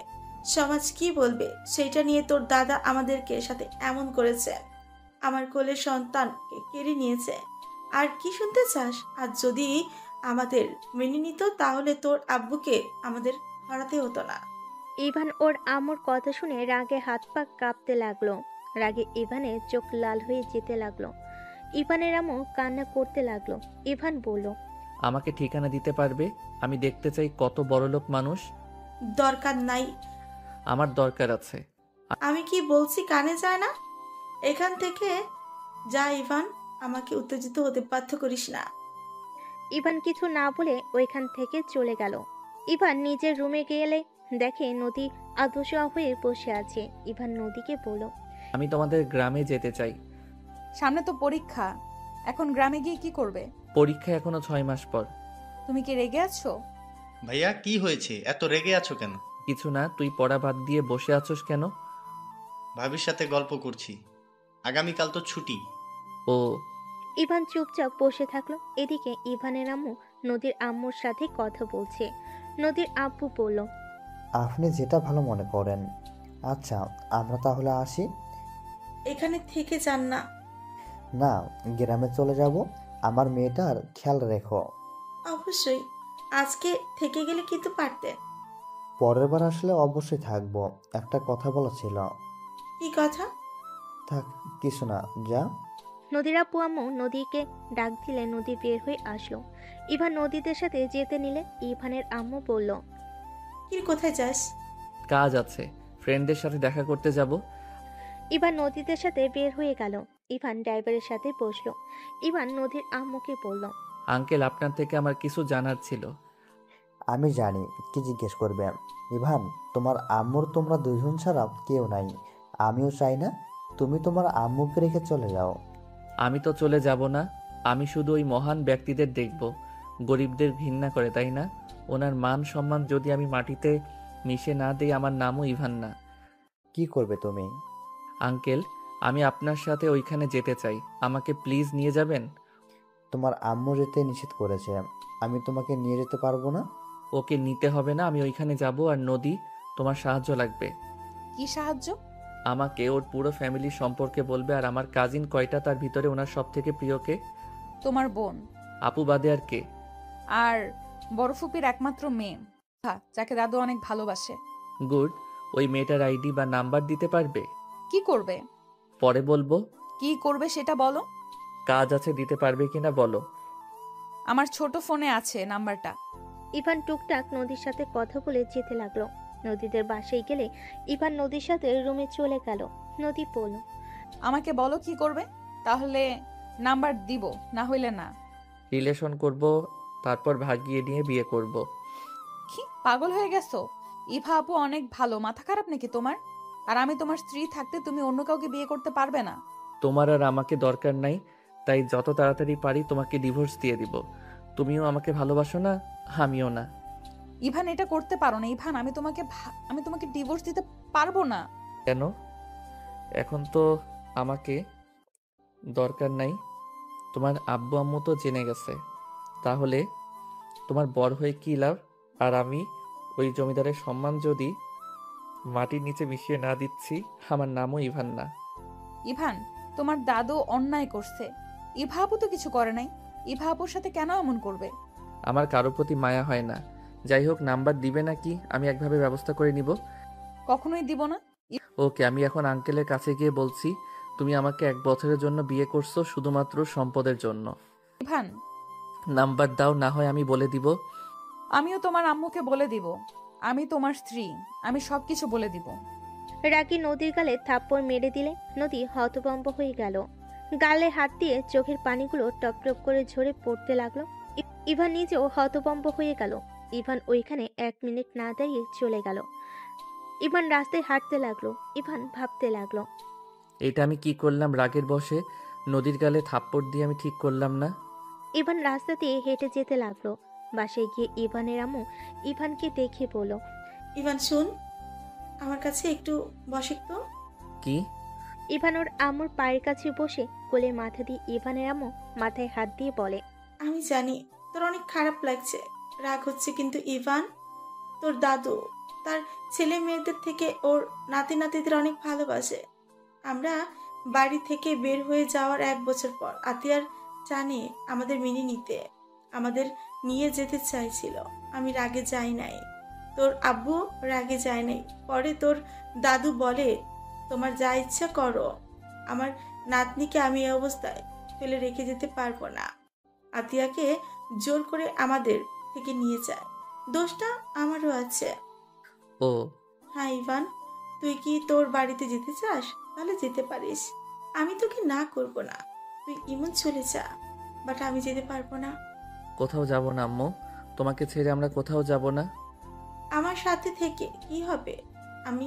সমাজ কি বলবে সেইটা নিয়ে তোর দাদা আমাদেরকে সাথে এমন করেছে। আমার কোলের সন্তানকে কেড়ে নিয়েছে। আর কি শুনতে চাস? আর যদি আমাদের মেনে নিত, তাহলে তোর আব্বুকে আমাদের হারাতে হতো না। ইভান ওর আম্মুর কথা শুনে রাগে হাত পা কাঁপতে লাগলো। রাগে ইভানের চোখ লাল হয়ে যেতে লাগলো। ইভানের আম্মু কান্না করতে লাগলো। ইভান বলল, আমাকে ঠিকানা দিতে পারবে? আমি দেখতে চাই কত বড়লোক মানুষ। দরকার নাই। আমার দরকার আছে। আমি কি বলছি কানে যায় না? এখান থেকে যা ইভান, আমাকে উত্তেজিত হতে বাধ্য করিস না। ইভান কিছু না বলে ওইখান থেকে চলে গেল। ইভান নিজের রুমে গেলে দেখে নদী আদশা হয়ে বসে আছে। ইভান নদীকে বলল, আমি তোমাদের গ্রামে যেতে চাই। সামনে তো পরীক্ষা, এখন গ্রামে গিয়ে কি করবে? পরীক্ষা এখনো 6 মাস পর। তুমি কি রেগে আছো? ভাইয়া, কি হয়েছে? এত রেগে আছো কেন? কিছু না, তুই পড়া বাদ দিয়ে বসে আছোস কেন? ভাবির সাথে গল্প করছি। আগামীকাল তো ছুটি। ও। ইভান চুপচাপ বসে থাকলো। এদিকে ইভানের আম্মু নদীর আম্মুর সাথে কথা বলছে। নদীর আব্বু বলল, আপনি যেটা ভালো মনে করেন। আচ্ছা, আমরা তাহলে আসি। এখানে থেকে যান না। না, গ্রামে চলে যাব। আমার মেয়েটার খেয়াল রেখো। অবশ্যই। আজকে থেকে গেলে কিন্তু পারতেন। পরের বার আসলে অবশ্যই থাকবো। একটা কথা বলা ছিল। কি কথা? থাক, কিছু না, যা। নদীর আব্বু আম্মু নদীকে ডাক দিলে নদী বের হয়ে আসলো। ইভান নদীদের সাথে যেতে নিলে ইভানের আম্মু বলল, কি কোথায় যাস? কাজ আছে, ফ্রেন্ডদের সাথে দেখা করতে যাব। ইভান নদীদের সাথে বের হয়ে গেল। ইভান ড্রাইভারের সাথে বসলো। ইভান নদীর আম্মুকে বলল, আঙ্কেল, আপনার থেকে আমার কিছু জানার ছিল। আমি জানি কি জিজ্ঞেস করবে। ইভান, তোমার আম্মুর তোমরা দুজন ছাড়া কেউ নাই। আমিও চাই না তুমি তোমার আম্মুকে রেখে চলে যাও। আমি তো চলে যাব না, আমি শুধু ওই মহান ব্যক্তিদের দেখব। গরিবদের ঘৃণা করে, তাই না? ওনার মান সম্মান যদি আমি মাটিতে মিশে না দিই, আমার নামও ইভান না। কি করবে তুমি? আঙ্কেল, আমি আপনার সাথে ওইখানে যেতে চাই, আমাকে প্লিজ নিয়ে যাবেন। তোমার আম্মু যেতে নিষেধ করেছে। আমি তোমাকে নিয়ে যেতে পারবো না। ওকে নিতে হবে না, আমি ওইখানে যাব। আর নদী, তোমার সাহায্য লাগবে। কি সাহায্য? আমাকে ওর পুরো ফ্যামিলি সম্পর্কে বলবে। আর আমার কাজিন কয়টা, তার ভিতরে ওনার সব থেকে প্রিয়কে? তোমার বোন আপু বাদে আর কে? আর বড় ফুপির একমাত্র মেয়ে, যাকে দাদু অনেক ভালোবাসে। গুড। ওই মেয়েটার আইডি বা নাম্বার দিতে পারবে? কি করবে? পরে বলবো। কি করবে সেটা বলো। কাজ আছে, দিতে পারবে কিনা বলো। আমার ছোট ফোনে আছে নাম্বারটা। ইভান টুকটাক নদীর সাথে কথা বলে যেতে লাগলো। নদীদের বাসায় গেলে ইভান নদীর সাথে রুমে চলে গেল। নদী বলল, আমাকে বলো কি করবে, তাহলে নাম্বার দিব, না হইলে না। রিলেশন করব, তারপর ভাগিয়ে নিয়ে বিয়ে করব। কি পাগল হয়ে গেছো? ইভা আপু অনেক ভালো, মাথা খারাপ নাকি তোমার? আর আমি তোমার স্ত্রী থাকতে তুমি অন্য কাউকে বিয়ে করতে পারবে না। তোমার আর আমাকে দরকার নাই, তাই যত তাড়াতাড়ি পারি তোমাকে ডিভোর্স দিয়ে দিব। তুমিও আমাকে ভালোবাসো না, আমিও না। ইভান, এটা করতে পারো না। ইভান, আমি তোমাকে ডিভোর্স দিতে পারবো না। কেন? এখন তো আমাকে দরকার নাই, তোমার আব্বু আম্মু তো জেনে গেছে। তাহলে তোমার বর হয়ে কি লাভ? আর আমি ওই জমিদারের সম্মান যদি মাটির নিচে মিশিয়ে না দিচ্ছি, আমার নামও ইভান না। ইভান, তোমার দাদু অন্যায় করছে। ইভা আপু তো কিছু করে নাই। ইভা আপুর সাথে কেন এমন করবে? আমার কারোর প্রতি মায়া হয় না। যাই হোক, নাম্বার দিবে নাকি আমি একভাবে ব্যবস্থা করে নিব। কখনোই দিব না। ওকে, আমি এখন আঙ্কেলের কাছে গিয়ে বলছি তুমি আমাকে 1 বছরের জন্য বিয়ে করছো শুধুমাত্র সম্পদের জন্য। ইভান, নাম্বার দাও, না হয় আমি বলে দিব। আমিও তোমার আম্মুকে বলে দিব। আমি তোমার স্ত্রী, আমি সবকিছু বলে দিব। রাগী নদীর গালে থাপ্পড় মেরে দিলে নদী হতভম্ব হয়ে গেল। গালে হাত দিয়ে চোখের পানিগুলো টপ টপ করে ঝরে পড়তে লাগলো। ইভান নিজেও হতভম্ব হয়ে গেল। ইভান ওইখানে 1 মিনিট না দাঁড়িয়ে চলে গেল। ইভান রাস্তায় হাঁটতে লাগলো। ইভান ভাবতে লাগলো, এটা আমি কি করলাম? রাগের বশে নদীর গালে থাপ্পড় দিয়ে আমি ঠিক করলাম না। ইভান রাস্তা দিয়ে হেঁটে যেতে লাগলো। বাসায় গিয়ে ইভানের আম্মু ইভানকে দেখে বলল, ইভান শুন, আমার কাছে একটু বসে তো। কি? ইভান ওর আম্মুর পায়ের কাছে বসে কোলে মাথা দিয়ে ইভানের আম্মু মাথায় হাত দিয়ে বলে, আমি জানি তোর অনেক খারাপ লাগছে, রাগ হচ্ছে, কিন্তু ইভান, তোর দাদু তার ছেলে মেয়েদের থেকে ওর নাতি নাতিদের অনেক ভালোবাসে। আমরা বাড়ি থেকে বের হয়ে যাওয়ার 1 বছর পর আতিয়ার জানে আমাদের মেনে নিতে, আমাদের নিয়ে যেতে চাইছিল। আমি রাগে যাই নাই, তোর আব্বু রাগে যায় নাই। পরে তোর দাদু বলে, তোমার যা ইচ্ছা করো, আমার নাতনিকে আমি এই অবস্থায় ফেলে রেখে যেতে পারবো না। আতিয়াকে জোর করে আমাদের থেকে নিয়ে যায়, দোষটা আমারও আছে। ও, হ্যাঁ ইভান, তুই কি তোর বাড়িতে যেতে চাস? তাহলে যেতে পারিস, আমি তোকে না করব না। তুই ইমন চলে যা, বাট আমি যেতে পারবো না। কোথাও যাব না আম্মু, তোমাকে ছেড়ে আমরা কোথাও যাব না। আমার সাথে থেকে কি হবে? আমি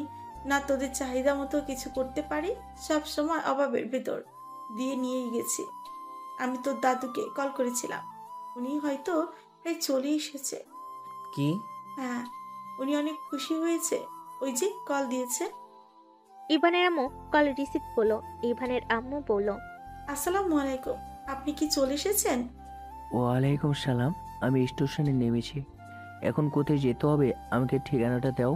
না তোদের চাহিদা মতো কিছু করতে পারি, সব সময় অভাবের ভেতর দিয়ে নিয়েই গেছি। আমি তোর দাদুকে কল করেছিলাম, উনি হয়তো প্রায় চলে এসেছে। কি? হ্যাঁ, উনি অনেক খুশি হয়েছে, ওই যে কল দিয়েছে। ইভানের আম্মু কল রিসিভ করলো। ইভানের আম্মু বলল, আসসালামু আলাইকুম, আপনি কি চলে এসেছেন? ওয়ালাইকুম সালাম। আমি স্টেশনে নেমেছি। এখন কোথায় যেতে হবে আমাকে ঠিকানাটা দাও।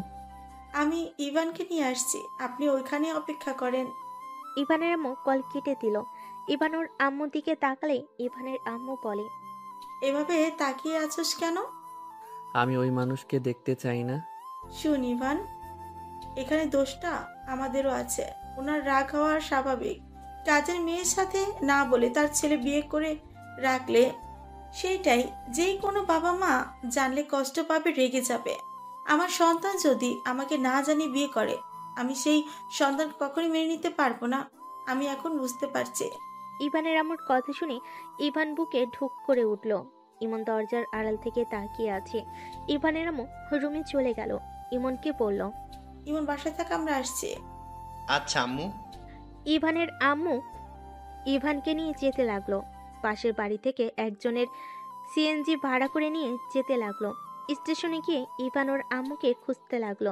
আমি ইভানকে নিয়ে আসছি, আপনি ওইখানে অপেক্ষা করেন। ইভানের আম্মু কল কেটে দিল। ইভান ওর আম্মুর দিকে তাকালে ইভানের আম্মু বলে, এভাবে তাকিয়ে আছোস কেন? আমি ওই মানুষকে দেখতে চাই না। শুন ইভান, এখানে দোষটা আমাদেরও আছে। ওনার রাগ হওয়া স্বাভাবিক। কাজের মেয়ের সাথে না বলে তার ছেলে বিয়ে করে রাখলে সেইটাই যেই কোনো বাবা মা জানলে কষ্ট পাবে, রেগে যাবে। আমার সন্তান যদি আমাকে না জানিয়ে বিয়ে করে, আমি সেই সন্তান কখনোই মেনে নিতে পারবো না। আমি এখন বুঝতে পারছি। ইভানের আম্মুর কথা শুনে ইভান বুকে ঢুক করে উঠল। ইমন দরজার আড়াল থেকে তাকিয়ে আছে। ইভানের আম্মু রুমে চলে গেল। ইমনকে বলল, ইমন বাসায় থাকা, আমরা আসছি। আচ্ছা আম্মু। ইভানের আম্মু ইভানকে নিয়ে যেতে লাগলো। পাশের বাড়ি থেকে একজনের সিএনজি ভাড়া করে নিয়ে যেতে লাগলো। স্টেশনে গিয়ে ইভান ওর আম্মুকে খুঁজতে লাগলো।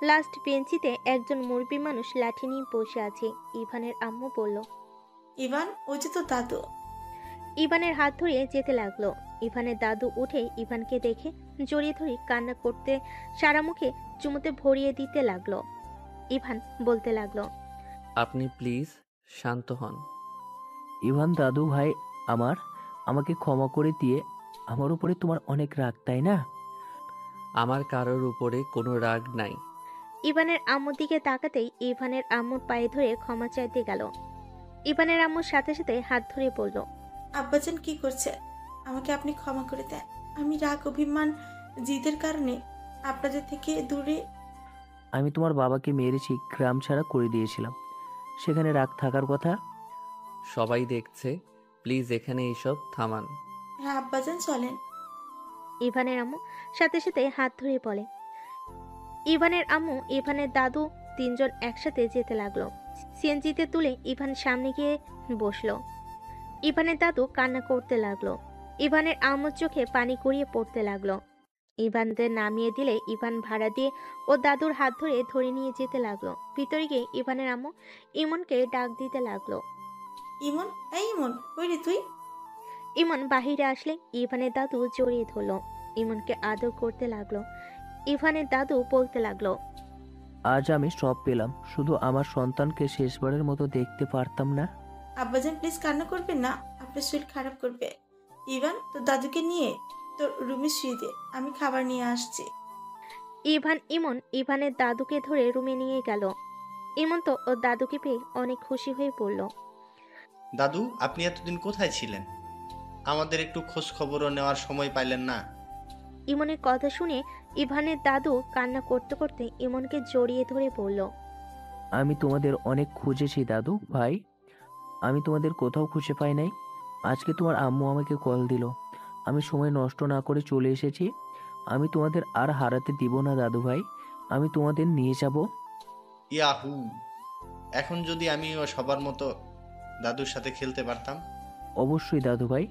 লাস্ট বেঞ্চিতে একজন মুরব্বী মানুষ লাঠি নিয়ে বসে আছে। ইভানের আম্মু বলল, ইভান, ওই যে তো দাদু। ইভানের হাত ধরে যেতে লাগলো। ইভানের দাদু উঠে ইভানকে দেখে জড়িয়ে ধরে কান্না করতে সারা মুখে চুমুতে ভরিয়ে দিতে লাগলো। ইভান বলতে লাগলো, আপনি প্লিজ শান্ত হন। ইভান দাদু ভাই আমার, আমাকে ক্ষমা করে দিয়ে। আমার উপরে তোমার অনেক রাগ, তাই না? আমার কারোর উপরে কোনো রাগ নাই। ইভানের আম্মুর দিকে তাকাতেই ইভানের আম্মুর পায়ে ধরে ক্ষমা চাইতে গেল। ইভানের আম্মুর সাথে সাথে হাত ধরে বলল, আব্বাজান কি করছে? আমাকে আপনি ক্ষমা করে দেন। আমি রাগ, অভিমান, জিদের কারণে আপনাদের থেকে দূরে। আমি তোমার বাবাকে মেরেছি, গ্রাম ছাড়া করে দিয়েছিলাম। সেখানে রাগ থাকার কথা। সবাই দেখছে, প্লিজ এখানে এইসব থামান। হ্যাঁ আব্বাজান, চলেন। ইভানের আম্মু সাথে সাথে হাত ধরে বলে। ইভানের আম্মু ইভানের দাদু তিনজন একসাথে যেতে লাগলো। সিএনজিতে তুলে ইভান সামনে গিয়ে বসলো। ইভানের দাদু কান্না করতে লাগলো। ইভানের আম্মুর চোখে পানি গড়িয়ে পড়তে লাগলো। ইভানদের নামিয়ে দিলে ইভান ভাড়া দিয়ে ও দাদুর হাত ধরে ধরে নিয়ে যেতে লাগলো। ভিতরে গিয়ে ইভানের আম্মু ইমনকে ডাক দিতে লাগলো। ইমন, এই ইমন, কই রে তুই? ইমন বাহিরে আসলে ইভানের দাদু জড়িয়ে ধরলো। ইমনকে আদর করতে লাগলো। ইভানের দাদু বলতে লাগলো, আজ আমি সব পেলাম, শুধু আমার সন্তানকে শেষবারের মতো দেখতে পারতাম না। আব্বাজান প্লিজ কান্না করবেন না, আপনার শরীর খারাপ করবে। ইভান, তোর দাদুকে নিয়ে তোর রুমে শুয়ে দে, আমি খাবার নিয়ে আসছি। ইমন ইভানের দাদুকে ধরে রুমে নিয়ে গেল। ইমন তো ওর দাদুকে পেয়ে অনেক খুশি হয়ে পড়ল। দাদু, আপনি এতদিন কোথায় ছিলেন? আমাদের একটু খোঁজ খবরও নেওয়ার সময় পাইলেন না। ইমনের কথা শুনে ইভানের দাদু কান্না করতে করতে ইমনকে জড়িয়ে ধরে বলল, আমি তোমাদের অনেক খুঁজেছি দাদু ভাই, আমি তোমাদের কোথাও খুঁজে পাই নাই। আজকে তোমার আম্মু আমাকে কল দিল, আমি সময় নষ্ট না করে চলে এসেছি। আমি তোমাদের আর হারাতে দিব না দাদু ভাই, আমি তোমাদের নিয়ে যাব। ইয়াহু! এখন যদি আমিও সবার মতো দাদুর সাথে খেলতে পারতাম। অবশ্যই দাদু ভাই,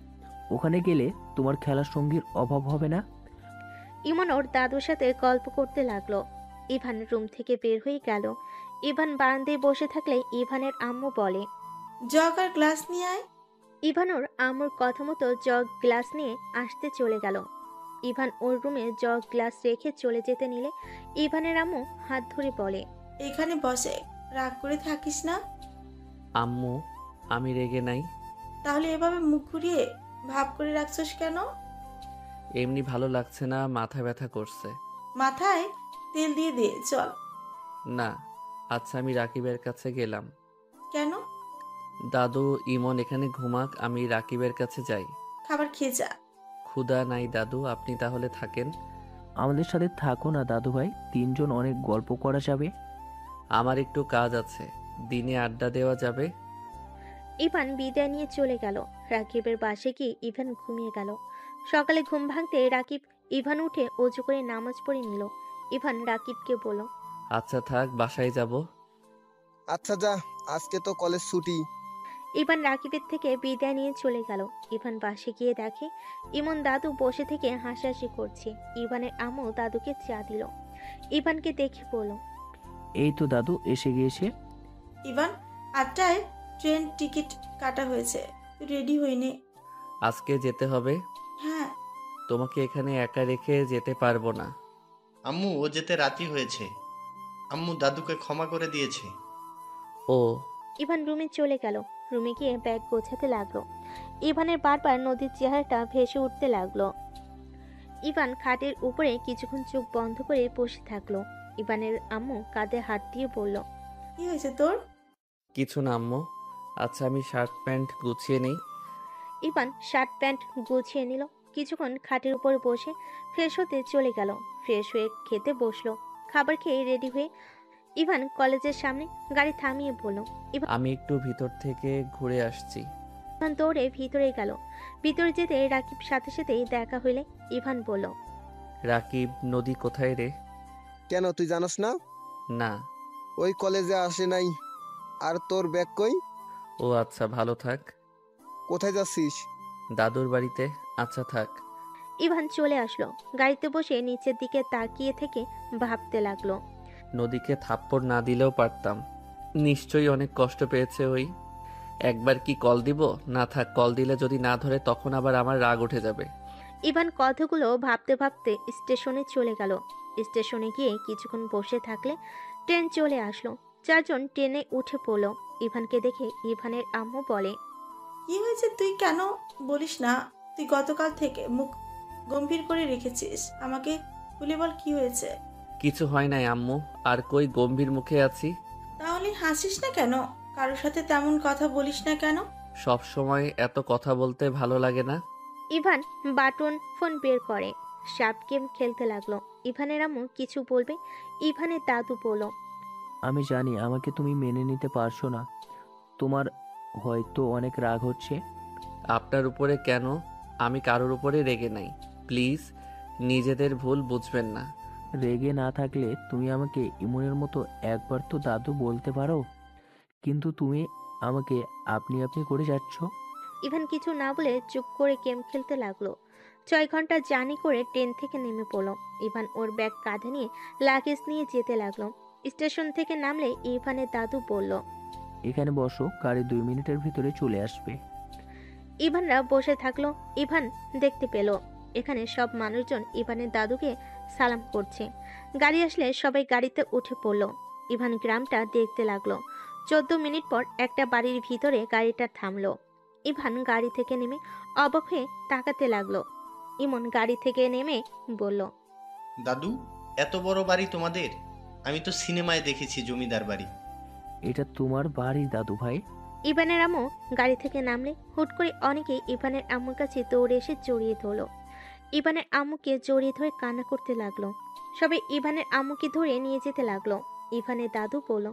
ওখানে গেলে তোমার খেলার সঙ্গীর অভাব হবে না। ইমন ওর দাদুর সাথে গল্প করতে লাগলো। ইভান রুম থেকে বের হয়ে গেল। ইভান বারান্দায় বসে থাকলে ইভানের আম্মু বলে, জগ আর গ্লাস নিয়ে আয়। ইভান ওর আম্মুর কথা মতো জগ গ্লাস নিয়ে আসতে চলে গেল। ইভান ওর রুমে জগ গ্লাস রেখে চলে যেতে নিলে ইভানের আম্মু হাত ধরে বলে, এখানে বসে, রাগ করে থাকিস না। আম্মু, আমি রেগে নাই। তাহলে এভাবে মুখ ঘুরিয়ে ভাব করে রাখছস কেন? এমনি ভালো লাগছে না, মাথা ব্যথা করছে। মাথায় তেল দিয়ে দে, চল। না। আচ্ছা, আমি রাকিবের কাছে গেলাম। কেন? দাদু, ইমন এখানে ঘুমাক, আমি রাকিবের কাছে যাই। খাবার খেয়ে যা। ক্ষুধা নাই দাদু, আপনি তাহলে থাকেন। আমাদের সাথে থাকো না দাদু ভাই, তিনজন অনেক গল্প করা যাবে। আমার একটু কাজ আছে, দিনে আড্ডা দেওয়া যাবে। ইভান বিদায় নিয়ে চলে গেল। রাকিবের বাসে গিয়ে ইভান ঘুমিয়ে গেল। সকালে ঘুম ভাঙতে রাকিব ইভান উঠে অজু করে নামাজ পড়ে নিল। ইভান রাকিবকে বলল, আচ্ছা থাক, বাসায় যাব। আচ্ছা যা, আজকে তো কলেজ ছুটি। ইভান রাকিবের থেকে বিদায় নিয়ে চলে গেল। ইভান বাসে গিয়ে দেখে ইমন দাদু বসে থেকে হাসাহাসি করছে। ইভানের আম্মু দাদুকে চা দিল। ইভানকে দেখে বলল, এই তো দাদু এসে গিয়েছে। ইভান, 8টায় ট্রেন টিকিট কাটা হয়েছে, তুই রেডি হয়ে নে। আজকে যেতে হবে? হ্যাঁ। তোমাকে এখানে একা রেখে যেতে পারবো না। আম্মু, ও যেতে রাজি হয়েছে। আম্মু দাদুকে ক্ষমা করে দিয়েছে। ও, ইভান রুমে চলে গেল। রুমে গিয়ে ব্যাগ গোছাতে লাগলো। ইভানের বারবার নদীর চেহারাটা ভেসে উঠতে লাগলো। ইভান খাটের উপরে কিছুক্ষণ চোখ বন্ধ করে বসে থাকলো। ইভানের আম্মু কাঁধে হাত দিয়ে বলল, কি হয়েছে তোর? কিছু না আম্মু। আচ্ছা, আমি শার্ট প্যান্ট গুছিয়ে নেই। ইভান শার্ট প্যান্ট গুছিয়ে নিল। কিছুক্ষণ খাটের উপর বসে ফ্রেশ হতে চলে গেল। ফ্রেশ হয়ে খেতে বসলো। খাবার খেয়ে রেডি হয়ে ইভান কলেজের সামনে গাড়ি থামিয়ে বলল। আমি একটু ভিতর থেকে ঘুরে আসছি। ইভান দৌড়ে ভিতরে গেল। ভিতরে যেতে রাকিব সাথে সাথেই দেখা হইলে ইভান বলল, রাকিব, নদী কোথায় রে? কেন, তুই জানোস না? না। ওই কলেজে আসে নাই। আর তোর ব্যাগ কই? ও আচ্ছা, ভালো থাক। কোথায় যাচ্ছিস? দাদুর বাড়িতে। আচ্ছা থাক। ইভান চলে আসলো। গাড়িতে বসে নিচের দিকে তাকিয়ে থেকে ভাবতে লাগলো। নদীকে থাপ্পড় না দিলেও পারতাম। নিশ্চয়ই অনেক কষ্ট পেয়েছে ওই। একবার কি কল দিব? না থাক, কল দিলে যদি না ধরে তখন আবার আমার রাগ উঠে যাবে। ইভান কথাগুলো ভাবতে ভাবতে স্টেশনে চলে গেল। স্টেশনে গিয়ে কিছুক্ষণ বসে থাকলে ট্রেন চলে আসলো। চারজন ট্রেনে উঠে পড়লো। ইভানকে দেখে ইভানের আম্মু বলে, কি হয়েছে তুই কেন বলিস না? তুই গতকাল থেকে মুখ গম্ভীর করে রেখেছিস, আমাকে খুলে বল কি হয়েছে। কিছু হয় নাই আম্মু। আর কই গম্ভীর মুখে আছি? তাহলে হাসিস না কেন? কারোর সাথে তেমন কথা বলিস না কেন? সব সময় এত কথা বলতে ভালো লাগে না। ইভান বাটন ফোন বের করে সাপ গেম খেলতে লাগলো। ইভানের আম্মু কিছু বলবে, ইভানের দাদু বলল, আমি জানি আমাকে তুমি মেনে নিতে পারছো না। তোমার হয়তো অনেক রাগ হচ্ছে। আপনার উপরে কেন? আমি কারোর উপরে রেগে নাই। প্লিজ, নিজেদের ভুল বুঝবেন না। রেগে না থাকলে তুমি আমাকে ইমনের মতো একবার তো দাদু বলতে পারো। কিন্তু তুমি আমাকে আপনি আপনি করে যাচ্ছ। ইভান কিছু না বলে চুপ করে গেম খেলতে লাগলো। 6 ঘন্টা জার্নি করে ট্রেন থেকে নেমে পড়লো। ইভান ওর ব্যাগ কাঁধে নিয়ে লাগেজ নিয়ে যেতে লাগলো। স্টেশন থেকে নামলে ইভানের দাদু বলল, এখানে বসো, গাড়ি 2 মিনিটের ভিতরে চলে আসবে। ইভানরা বসে থাকলো। ইভান দেখতে পেল এখানে সব মানুষজন ইভানের দাদুকে সালাম করছে। গাড়ি আসলে সবাই গাড়িতে উঠে পড়লো। ইভান গ্রামটা দেখতে লাগলো। 14 মিনিট পর একটা বাড়ির ভিতরে গাড়িটা থামলো। ইভান গাড়ি থেকে নেমে অবাক হয়ে তাকাতে লাগলো। ইমন গাড়ি থেকে নেমে বলল, দাদু, এত বড় বাড়ি তোমাদের? আমি তো সিনেমায় দেখেছি জমিদার বাড়ি। এটা তোমার বাড়ি দাদু ভাই। ইভানের আম্মু গাড়ি থেকে নামলে হুট করে অনেকেই ইভানের আম্মুর কাছে দৌড়ে এসে জড়িয়ে ধরলো। ইভানের আম্মুকে জড়িয়ে ধরে কান্না করতে লাগলো। সবাই ইভানের আম্মুকে ধরে নিয়ে যেতে লাগলো। ইভানের দাদু বলল,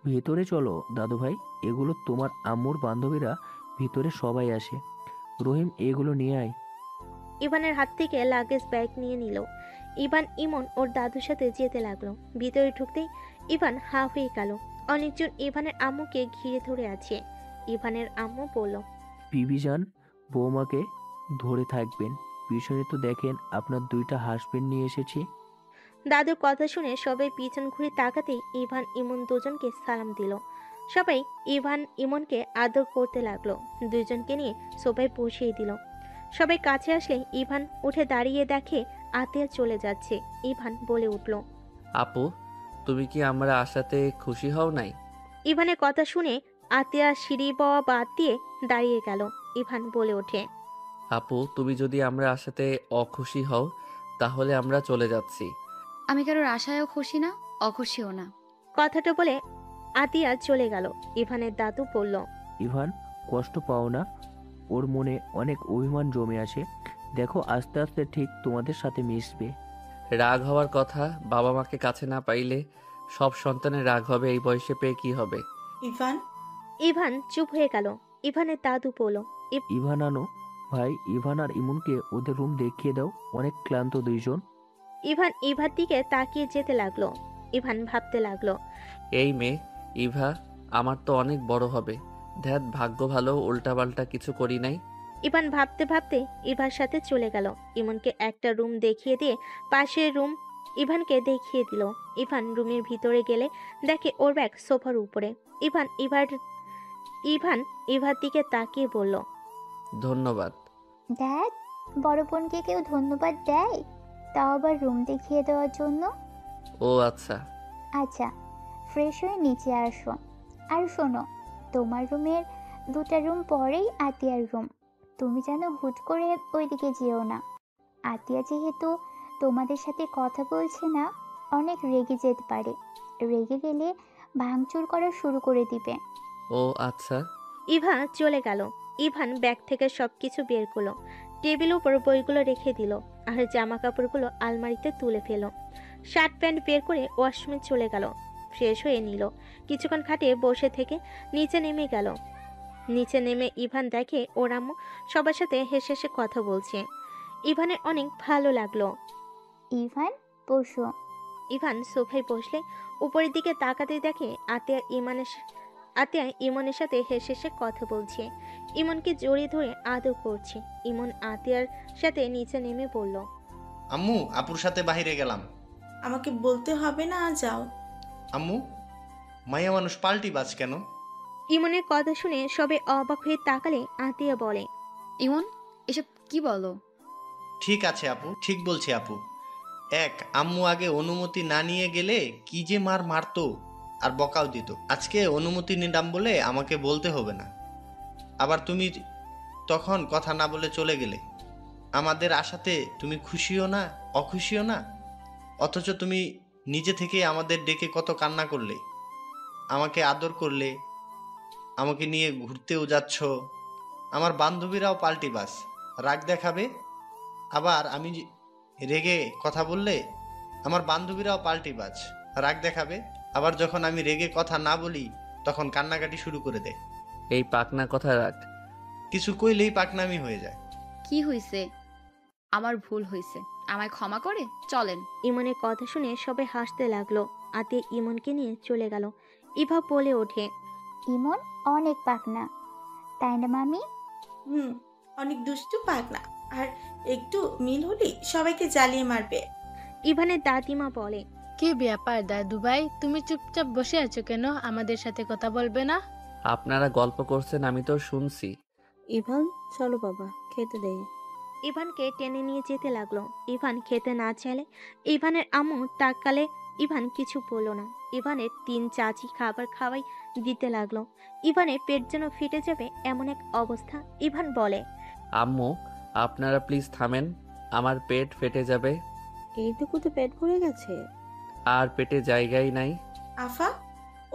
ভেতরে চলো দাদু ভাই, এগুলো তোমার আম্মুর বান্ধবীরা, ভিতরে সবাই আসে। রহিম, এগুলো নিয়ে আয়। ইভানের হাত থেকে লাগেজ ব্যাগ নিয়ে নিল। ইভান ইমন ওর দাদুর সাথে যেতে লাগলো। ভিতরে ঢুকতেই ইভান হা হয়ে গেল। অনেকজন ইভানের আম্মুকে ঘিরে ধরে আছে। ইভানের আম্মু বলল, বিবিজান, বৌমাকে ধরে থাকবেন। পিছনে তো দেখেন আপনার 2টা হাসবেন্ড নিয়ে এসেছি। দাদুর কথা শুনে সবাই পিছন ঘুরে তাকাতেই ইভান ইমন দুজনকে সালাম দিল। সবাই ইভান ইমনকে আদর করতে লাগলো। দুজনকে নিয়ে সোফায় বসিয়ে দিল। সবাই কাছে আসলে ইভান উঠে দাঁড়িয়ে দেখে আতিয়া চলে যাচ্ছে। ইভান বলে উঠল, আপু, তুমি কি আমরা আসাতে খুশি হও নাই? ইভানের কথা শুনে আতিয়া সিঁড়ি বাওয়া বাদ দিয়ে দাঁড়িয়ে গেল। ইভান বলে ওঠে, আপু, তুমি যদি আমরা আসাতে অখুশি হও তাহলে আমরা চলে যাচ্ছি। আমি কারোর আশায়ও খুশি না, অখুশিও না। কথাটা বলে আতিয়া চলে গেল। ইভানের দাদু বলল, ইভান, কষ্ট পাও না। ওর মনে অনেক অভিমান জমে আছে। দেখো, আস্তে আস্তে ঠিক তোমাদের সাথে মিশবে। রাগ হওয়ার কথা, বাবা মাকে কাছে না পাইলে সব সন্তানের রাগ হবে। এই বয়সে পেয়ে কি হবে? ইভান, ইভান চুপ হয়ে গেল। ইভানের দাদু বলল, ইভান আনো ভাই, ইভান আর ইমনকে ওদের রুম দেখিয়ে দাও। অনেক ক্লান্ত দুইজন। ইভান ইভার দিকে তাকিয়ে যেতে লাগলো। ইভান ভাবতে লাগলো, এই মেয়ে ইভা আমার তো অনেক বড় হবে। ধ্যাত, ভাগ্য ভালো উল্টাপাল্টা কিছু করি নাই। ইভান ভাবতে ভাবতে ইভার সাথে চলে গেল। ইমনকে একটা রুম দেখিয়ে দিয়ে পাশের রুম ইভানকে দেখিয়ে দিল। ইভান রুমের ভিতরে গেলে দেখে ওর ব্যাগ সোফার উপরে। ইভান ইভার দিকে তাকিয়ে বলল, ধন্যবাদ। ড্যাড, বড় বোনকে কেউ ধন্যবাদ দেয়, তাও আবার রুম দেখিয়ে দেওয়ার জন্য? ও আচ্ছা। আচ্ছা, ফ্রেশ হয়ে নিচে আসো। আর শোনো, তোমার রুমের 2টা রুম পরেই আতিয়ার রুম। তুমি যেন হুট করে ওইদিকে যেও না। আতিয়া যেহেতু তোমাদের সাথে কথা বলছে না, অনেক রেগে যেতে পারে। রেগে গেলে ভাঙচুর করা শুরু করে দিবে। ও আচ্ছা। ইভা চলে গেল। ইভান ব্যাগ থেকে সবকিছু বের করলো, টেবিলের উপর বইগুলো রেখে দিল, আর জামা কাপড়গুলো আলমারিতে তুলে ফেল। শার্ট প্যান্ট বের করে ওয়াশরুমে চলে গেল, ফ্রেশ হয়ে নিল। কিছুক্ষণ খাটিয়ে বসে থেকে নিচে নেমে গেল। নিচে নেমে ইভান দেখে ওর আম্মু সবার সাথে হেসে হেসে কথা বলছে। ইভানের অনেক ভালো লাগলো। ইভান, বসো। ইভান সোফায় বসলে উপরের দিকে তাকাতে দেখে আতিয়া ইমনের সাথে হেসে হেসে কথা বলছে। ইমনকে জড়িয়ে ধরে আদর করছে। ইমন আতিয়ার সাথে নিচে নেমে পড়ল। আম্মু, আপুর সাথে বাইরে গেলাম। আমাকে বলতে হবে না, যাও। আম্মু, মাইয়া মানুষ পাল্টি বাজ কেন? ইমনের কথা শুনে সবে অবাক হয়ে তাকালে আতিয়া বলে, ইমন, এসব কি বলো? ঠিক আছে আপু, ঠিক বলছি আপু। আম্মু আগে অনুমতি না নিয়ে গেলে কি যে মারতো আর বকাও দিত। আজকে অনুমতি নিলাম বলে আমাকে বলতে হবে না। আবার তুমি তখন কথা না বলে চলে গেলে। আমাদের আশাতে তুমি খুশিও না, অখুশিও না। অথচ তুমি নিজে থেকে আমাদের ডেকে কত কান্না করলে, আমাকে আদর করলে, আমাকে নিয়ে ঘুরতেও যাচ্ছ। আমার বান্ধবীরাও পাল্টি বাস, রাগ দেখাবে। আবার আমি রেগে কথা বললে আমার বান্ধবীরাও পাল্টি বাজ, রাগ দেখাবে। আবার যখন আমি রেগে কথা না বলি তখন কান্নাকাটি শুরু করে দেয়। এই পাকনা কথা রাখ। কিছু কইলেই পাকনামি হয়ে যায়। কি হইছে? আমার ভুল হইছে, আমায় ক্ষমা করে চলেন। ইমনের কথা শুনে সবাই হাসতে লাগলো। আতিয়া ইমনকে নিয়ে চলে গেল। ইভা বলে ওঠে, ইমন অনেক পাকনা, তাই না মামি? অনেক দুষ্টু পাগলা। আর একটু মিল হলেই সবাইকে জ্বালিয়ে মারবে। ইভানের দাদিমা বলে, কি ব্যাপার দাদু ভাই, তুমি চুপচাপ বসে আছো কেন? আমাদের সাথে কথা বলবে না? আপনারা গল্প করছেন, আমি তো শুনছি। ইভান, চলো বাবা, খেতে দেই। ইভানকে টেনে নিয়ে যেতে লাগলো। ইভান খেতে না চাইলে ইভানের আম্মু তাকালে ইভান কিছু বলল না। ইভানের 3 চাচি খাবার খাওয়াই দিতে লাগলো। ইভানের পেট যেন ফেটে যাবে এমন এক অবস্থা। ইভান বলে, আম্মু, আপনারা প্লিজ থামেন, আমার পেট ফেটে যাবে। এইটুকুতে পেট ভরে গেছে? আর পেটে জায়গাই নাই। আফা,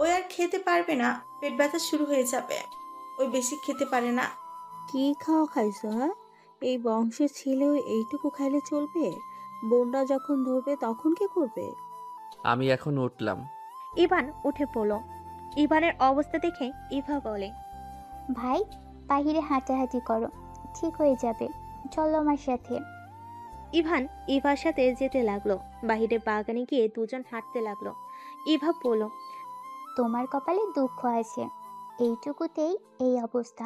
ওই আর খেতে পারবে না, পেট ব্যথা শুরু হয়ে যাবে। ওই বেশি খেতে পারে না। কি খাওয়া খাইছো? হ্যাঁ, এই বংশের ছেলেও এইটুকু খাইলে চলবে? বোনরা যখন ধরবে তখন কি করবে? আমি এখন উঠলাম। ইভান উঠে পড়ল। ইভানের অবস্থা দেখে ইভা বলে, ভাই, বাহিরে হাঁটাহাঁটি করো, ঠিক হয়ে যাবে। চলো আমার সাথে। ইভান ইভার সাথে যেতে লাগলো। বাহিরে বাগানে গিয়ে দুজন হাঁটতে লাগলো। ইভা বলল, তোমার কপালে দুঃখ আছে, এইটুকুতেই এই অবস্থা।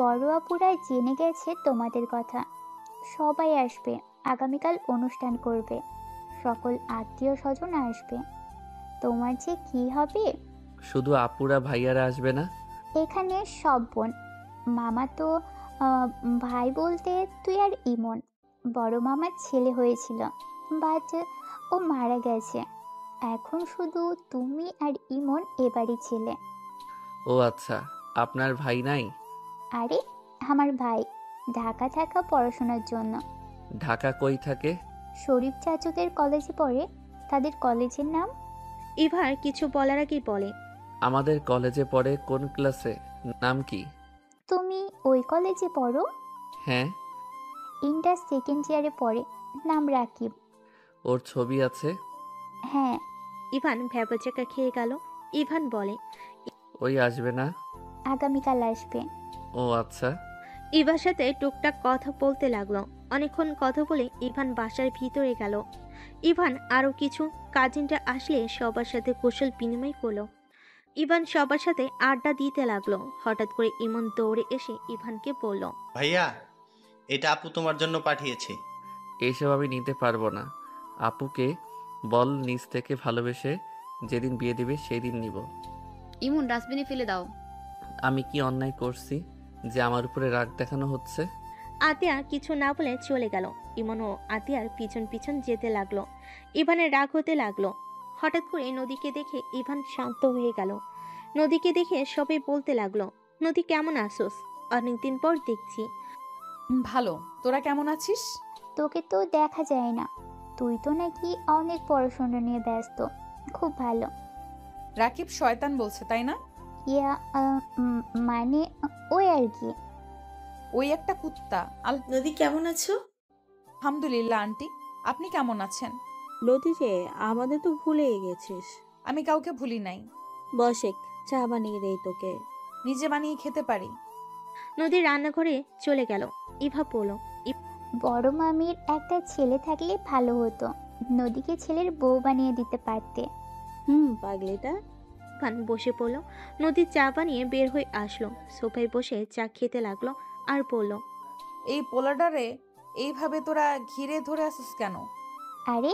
বড় আপুরা জেনে গেছে তোমাদের কথা, সবাই আসবে। আগামীকাল অনুষ্ঠান করবে, সকল আত্মীয় স্বজন আসবে। তোমার যে কি হবে। শুধু আপুরা ভাইয়ারা আসবে না? এখানে সব বোন, মামা তো ভাই বলতে তুই আর ইমন। বড় মামার ছেলে হয়েছিল, বাট ও মারা গেছে। এখন শুধু তুমি আর ইমন এবারই ছেলে। ও আচ্ছা, আপনার ভাই নাই? আরে, আমার ভাই ঢাকা থাকা পড়াশোনার জন্য। ঢাকা কই থাকে? শরীফ চাচুদের কলেজে পড়ে। তাদের কলেজের নাম? ইভার কিছু বলার আগেই বলে, আমাদের কলেজে পড়ে। কোন ক্লাসে? নাম কি? তুমি ওই কলেজে পড়ো? হ্যাঁ। ইন্টার সেকেন্ড ইয়ারে পড়ে, নাম রাকিব। ওর ছবি আছে? হ্যাঁ। ইভান ভ্যাবাচাকা খেয়ে গেল। ইভান বলে, ওই আসবে না? আগামীকাল আসবে। ও আচ্ছা। ইভার সাথে টুকটাক কথা বলতে লাগলো। অনেকক্ষণ কথা বলে ইভান বাসার ভিতরে গেল। ইভান আরো কিছু কাজিনরা আসলে সবার সাথে কুশল বিনিময় করলো। ইভান সবার সাথে আড্ডা দিতে লাগলো। হঠাৎ করে ইমন দৌড়ে এসে ইভানকে বলল, ভাইয়া, এটা আপু তোমার জন্য পাঠিয়েছে। এইসব আমি নিতে পারবো না। আপুকে বল নিজ থেকে ভালোবেসে যেদিন বিয়ে দিবে সেই দিন নিব। ইমন, ডাস্টবিনে ফেলে দাও। আমি কি অন্যায় করছি যে আমার উপরে রাগ দেখানো হচ্ছে? আতিয়া কিছু না বলে চলে গেল। ইমন ও আতিয়ার পিছন পিছন যেতে লাগলো। ইভানের রাগ হতে লাগলো। হঠাৎ করে নদীকে দেখে ইভান শান্ত হয়ে গেল। নদীকে দেখে সবাই বলতে লাগলো, নদী কেমন আসোস? অনেকদিন পর দেখছি। ভালো, তোরা কেমন আছিস? তোকে তো দেখা যায় না। তুই তো নাকি অনেক পড়াশোনা নিয়ে ব্যস্ত। খুব ভালো। রাকিব শয়তান বলছে তাই না? ইয়া মানে ওই আর কি। ওই একটা কুত্তা। নদী কেমন আছো? আলহামদুলিল্লাহ আন্টি, আপনি কেমন আছেন? নদী যে আমাদের তো ভুলেই গেছিস। আমি কাউকে ভুলি নাই। বসে চা বানিয়ে দেই তোকে। নিজে বানিয়ে খেতে পারি। নদী রান্নাঘরে চলে গেল। ইভা বলল, বড় মামির একটা ছেলে থাকলে ভালো হতো। নদীকে ছেলের বউ বানিয়ে দিতে পারতে। পাগলিটা। ইভান বসে পড়ল। নদী চা বানিয়ে বের হয়ে আসলো। সোফায় বসে চা খেতে লাগলো আর বলল, এই পোলাডারে এইভাবে তোরা ঘিরে ধরে আসিস কেন? আরে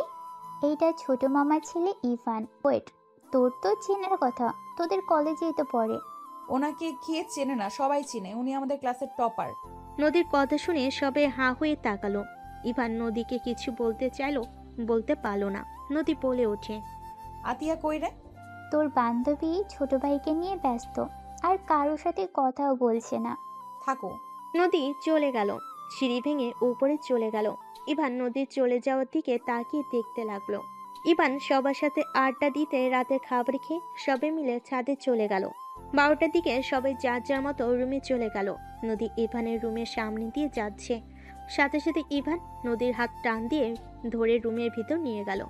এইটা ছোট মামার ছেলে ইভান। ওয়েট, তোর তো চেনার কথা, তোদের কলেজেই তো পড়ে। ওনাকে কে চেনে না? সবাই চিনে, উনি আমাদের ক্লাসের টপার। নদীর কথা শুনে সবে হাঁ হয়ে তাকালো। ইভান নদীকে কিছু বলতে চাইলো, বলতে পারলো না। নদী বলে ওঠে, আতিয়া কই রে? তোর বান্ধবী ছোট ভাইকে নিয়ে ব্যস্ত, আর কারোর সাথে কথাও বলছে না। থাকো। নদী চলে গেল। সিঁড়ি ভেঙে উপরে চলে গেল। ইভান নদীর চলে যাওয়ার দিকে তাকিয়ে দেখতে লাগলো। ইভান সবার সাথে আড্ডা দিতে রাতের খাবার খেয়ে সবাই মিলে ছাদে চলে গেল। 12টার দিকে সবাই যার যার মতো রুমে চলে গেল। নদী ইভানের রুমের সামনে দিয়ে যাচ্ছে। সাথে সাথে ইভান নদীর হাত টান দিয়ে ধরে রুমের ভিতর নিয়ে গেল।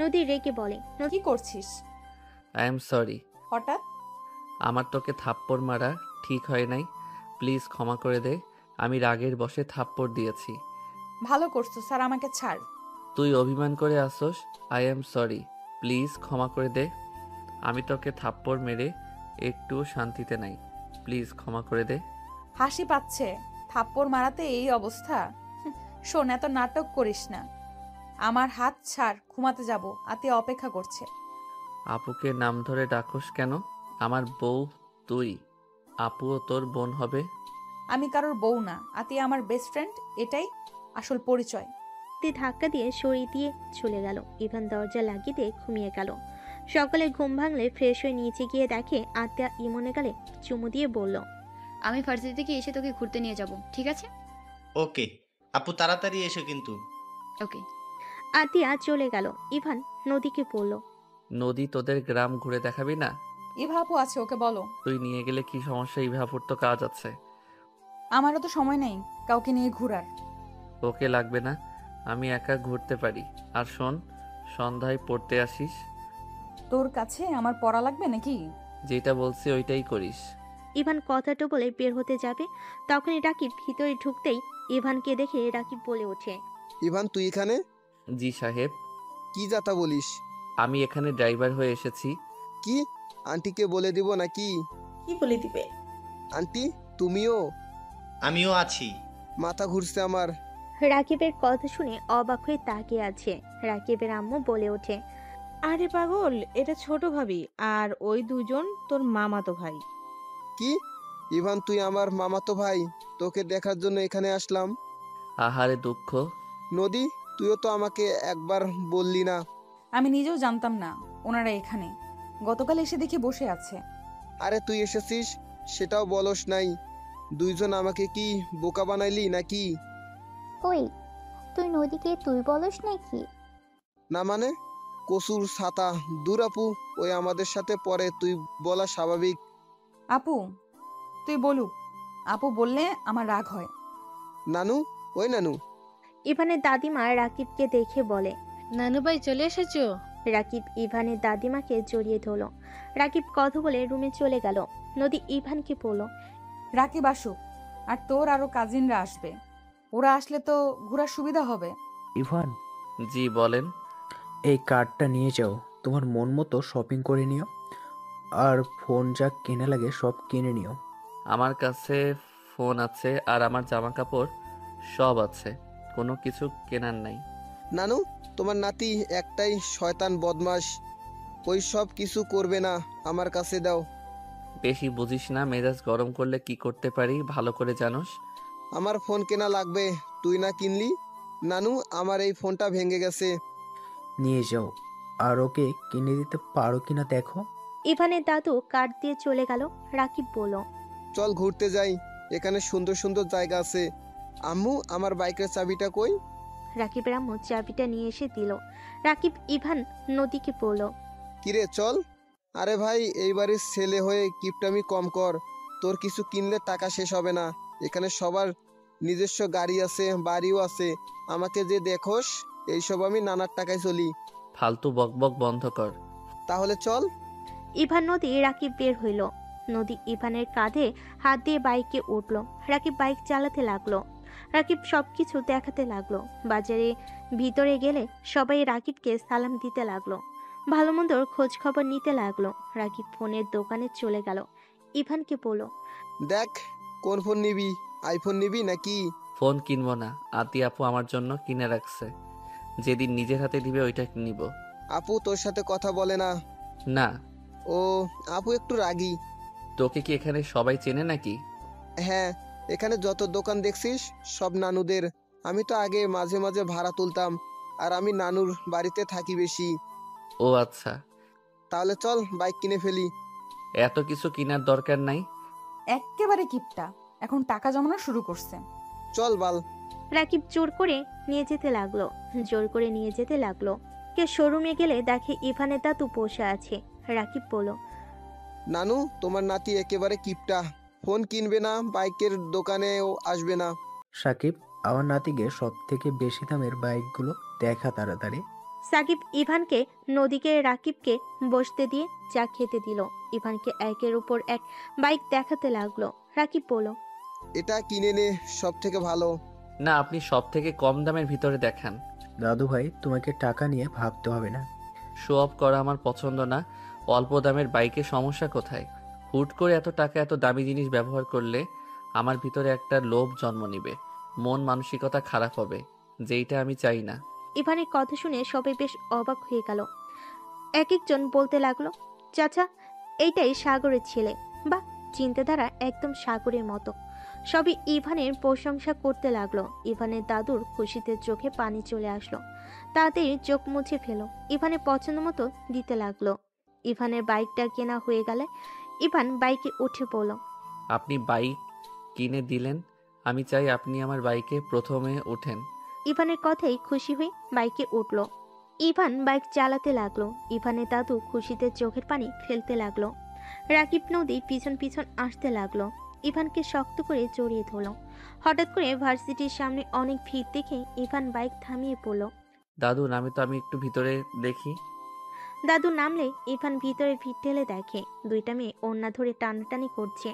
নদী রেগে বলে, কি করছিস? I am sorry. হঠাৎ? আমার তোকে থাপ্পড় মারা ঠিক হয় নাই, প্লিজ ক্ষমা করে দে। আমি রাগের বশে থাপ্পড় দিয়েছি। ভালো করছো স্যার, আমাকে ছাড়। তুই অভিমান করে আসোস। আই এম সরি, প্লিজ ক্ষমা করে দে। আমি তোকে থাপ্পড় মেরে একটু শান্তিতে নাই, প্লিজ ক্ষমা করে দে। হাসি পাচ্ছে থাপ্পড় মারাতে এই অবস্থা? শোন, এত নাটক করিস না। আমার হাত ছাড়, ঘুমাতে যাব। আতিয়া অপেক্ষা করছে। আপুকে নাম ধরে ডাকোস কেন? আমার বউ তুই, আপুও তোর বোন হবে। আমি কারোর বউ না, আতিয়া আমার বেস্ট ফ্রেন্ড, এটাই আসল পরিচয়। ধাক্কা দিয়ে সরিয়ে দিয়ে চলে গেল। ইভান দরজা লাগিয়ে দিয়ে ঘুমিয়ে গেল। সকালে ঘুম ভাঙলে ফ্রেশ হয়ে নিচে গিয়ে দেখে আতিয়া ইমনে গালে চুমু দিয়ে বলল, আমি ভার্সিটি থেকে এসে তোকে ঘুরতে নিয়ে যাব, ঠিক আছে? ওকে আপু, তাড়াতাড়ি এসো কিন্তু। ওকে। আতিয়া চলে গেল। ইভান নদীকে বলল, নদী তোদের গ্রাম ঘুরে দেখাবি না? ইভা আপু আছে, ওকে বলো। তুই নিয়ে গেলে কি সমস্যা? ইভাপুর তো কাজ আছে। আমারও তো সময় নেই কাউকে নিয়ে ঘুরার। ওকে লাগবে না, আমি একা ঘুরতে পারি। আর শোন, সন্ধ্যায় পড়তে আসিস। তোর কাছে আমার পড়া লাগবে নাকি? যেটা বলছি ওইটাই করিস। ইভান কথাটা বলে বের হতে যাবে, তখনই রাকিব ভিতরে ঢুকতেই ইভানকে দেখে রাকিব বলে ওঠে, ইভান তুই এখানে? জি সাহেব। কি যাতা বলিস? আমি এখানে ড্রাইভার হয়ে এসেছি। কি? আন্টিকে বলে দিব নাকি? কি বলে দিবে? আন্টি তুমিও? আমিও আছি। মাথা ঘুরছে আমার। রাকিবের কথা শুনে অবাক হয়ে তাকিয়ে আছে। রাকিবের আম্মু বলে ওঠে, আরে পাগল, এটা ছোট ভাবি, আর ওই দুজন তোর মামাতো ভাই। কি? ইভান তুই আমার মামাতো ভাই? তোকে দেখার জন্য এখানে আসলাম। আহারে দুঃখ। নদী, তুইও তো আমাকে একবার বললি না। আমি নিজেও জানতাম না ওনারা এখানে। গতকাল এসে দেখি বসে আছে। আরে তুই এসেছিস সেটাও বলস নাই। দুইজন আমাকে কি বোকা বানাইলি নাকি? ওই, তুই নদীকে তুই বলস নাকি? না মানে? কসুর ছাতা দূর আপু, ওই আমাদের সাথে পরে তুই বলা স্বাভাবিক। আপু তুই বলুক, আপু বললে আমার রাগ হয়। নানু, ওই নানু। ইভানের দাদিমা রাকিবকে দেখে বলে, নানু ভাই চলে এসেছো? রাকিব ইভানের দাদিমাকে জড়িয়ে ধরল। রাকিব কথা বলে রুমে চলে গেল। নদী ইভানকে বলল, রাকিব আসুক, আর তোর আরো কাজিনরা আসবে। ওরা আসলে তো ঘোরার সুবিধা হবে। ইভান, জি বলেন। এই কার্ডটা নিয়ে যাও, তোমার মন মতো শপিং করে নিও, আর ফোন যা কেনা লাগে সব কিনে নিও। আমার কাছে ফোন আছে আর আমার জামা কাপড় সব আছে, কোনো কিছু কেনার নাই। নানু, তোমার নাতি একটাই শয়তান বদমাস, ওই সব কিছু করবে না, আমার কাছে দাও। বেশি বুঝিস না, মেজাজ গরম করলে কি করতে পারি ভালো করে জানোস। আমার ফোন কেনা লাগবে, তুই না কিনলি? নানু, আমার এই ফোনটা ভেঙে গেছে। নিয়ে যাও, আর ওকে কিনে দিতে পারো কিনা দেখো। ইভানের দাদু কার্ড দিয়ে চলে গেল। রাকিব বলল, চল ঘুরতে যাই, এখানে সুন্দর সুন্দর জায়গা আছে। আম্মু, আমার বাইকের চাবিটা কই? রাকিবের আম্মু চাবিটা নিয়ে এসে দিল। রাকিব ইভান নদীকে বলল, কিরে চল। আরে ভাই, এই বাড়ির ছেলে হয়ে কিপটামি কম কর। তোর কিছু কিনলে টাকা শেষ হবে না। এখানে সবার নিজস্ব গাড়ি আছে, বাড়িও আছে। আমাকে যে দেখোস, এইসব আমি নানার টাকায় চলি। ফালতু বকবক বন্ধ কর। তাহলে চল। ইভান নদী রাকিব বের হইল। নদী ইভানের কাঁধে হাত দিয়ে বাইকে উঠল। রাকিব বাইক চালাতে লাগলো। রাকিব সবকিছু দেখাতে লাগলো। বাজারে ভিতরে গেলে সবাই রাকিবকে সালাম দিতে লাগলো, ভালো মন্দর খোঁজ খবর নিতে লাগলো। রাকিব ফোনের দোকানে চলে গেল। ইভানকে বলল, দেখ, কোন ফোন নিবি? আইফোন নিবি নাকি? ফোন কিনবো না, আতি আপু আমার জন্য কিনে রাখছে। যেদিন নিজের হাতে দিবে ওইটা নিব। আপু তোর সাথে কথা বলে না? না। ও, আপু একটু রাগী। তোকে কি এখানে সবাই চেনে নাকি? হ্যাঁ, এখানে যত দোকান দেখছিস সব নানুদের। আমি তো আগে মাঝে মাঝে ভাড়া তুলতাম, আর আমি নানুর বাড়িতে থাকি বেশি। ও আচ্ছা। তাহলে চল বাইক কিনে ফেলি। এত কিছু কেনার দরকার নাই। এক্কেবারে কিপটা, এখন টাকা জমানো শুরু করছে। চল বাল। রাকিব জোর করে নিয়ে যেতে লাগলো। জোর করে নিয়ে যেতে লাগলো। কে শোরুমে গেলে দেখে ইভানের দাদু বসে আছে। রাকিব বলল, নানু, তোমার নাতি একেবারে কিপটা। ফোন কিনবে না, বাইকের দোকানেও আসবে না। সাকিব, আমার নাতিকে সব থেকে বেশি দামের বাইকগুলো দেখা তাড়াতাড়ি। সাকিব ইভানকে নদীকে রাকিবকে বসতে দিয়ে চা খেতে দিল। ইভানকে একের উপর এক বাইক দেখাতে লাগলো। রাকিব বলল, এটা কিনে নে, সব থেকে ভালো। না, আপনি সব থেকে কম দামের ভিতরে দেখান। দাদু ভাই, তোমাকে টাকা নিয়ে ভাবতে হবে না। শো অফ করা আমার পছন্দ না। অল্প দামের বাইকে সমস্যা কোথায়? হুট করে এত টাকা এত দামি জিনিস ব্যবহার করলে আমার ভিতরে একটা লোভ জন্ম নিবে, মন মানসিকতা খারাপ হবে, যেইটা আমি চাই না। ইভানের কথা শুনে সবাই বেশ অবাক হয়ে গেল। এক একজন বলতে লাগলো, চাচা, এইটাই সাগরের ছেলে। বা চিন্তাধারা একদম সাগরের মতো। সবই ইভানের প্রশংসা করতে লাগলো। ইভানের দাদুর খুশিতে চোখে পানি চলে আসলো। তাড়াতাড়ি চোখ মুছে ফেলো। ইভানের পছন্দ মতো দিতে লাগলো। ইভানের বাইকটা কেনা হয়ে গেলে ইভান বাইকে উঠে পড়ল। আপনি বাইক কিনে দিলেন, আমি চাই আপনি আমার বাইকে প্রথমে ওঠেন। ইভানের কথাই খুশি হয়ে বাইকে উঠল। ইভান বাইক চালাতে লাগলো। ইভানের দাদু খুশিতে চোখের পানি ফেলতে লাগলো। রাকিব নদী পিছন পিছন আসতে লাগলো। ইভানকে শক্ত করে জড়িয়ে ধরল। হঠাৎ করে ভার্সিটির সামনে অনেক ভিড় দেখে ইভান বাইক থামিয়ে পড়ল। দাদু নামে তো আমি একটু ভিতরে দেখি। দাদু নামলে ইভান ভিতরে ভিড় ঠেলে দেখে দুইটা মেয়ে ওড়না ধরে টানাটানি করছে।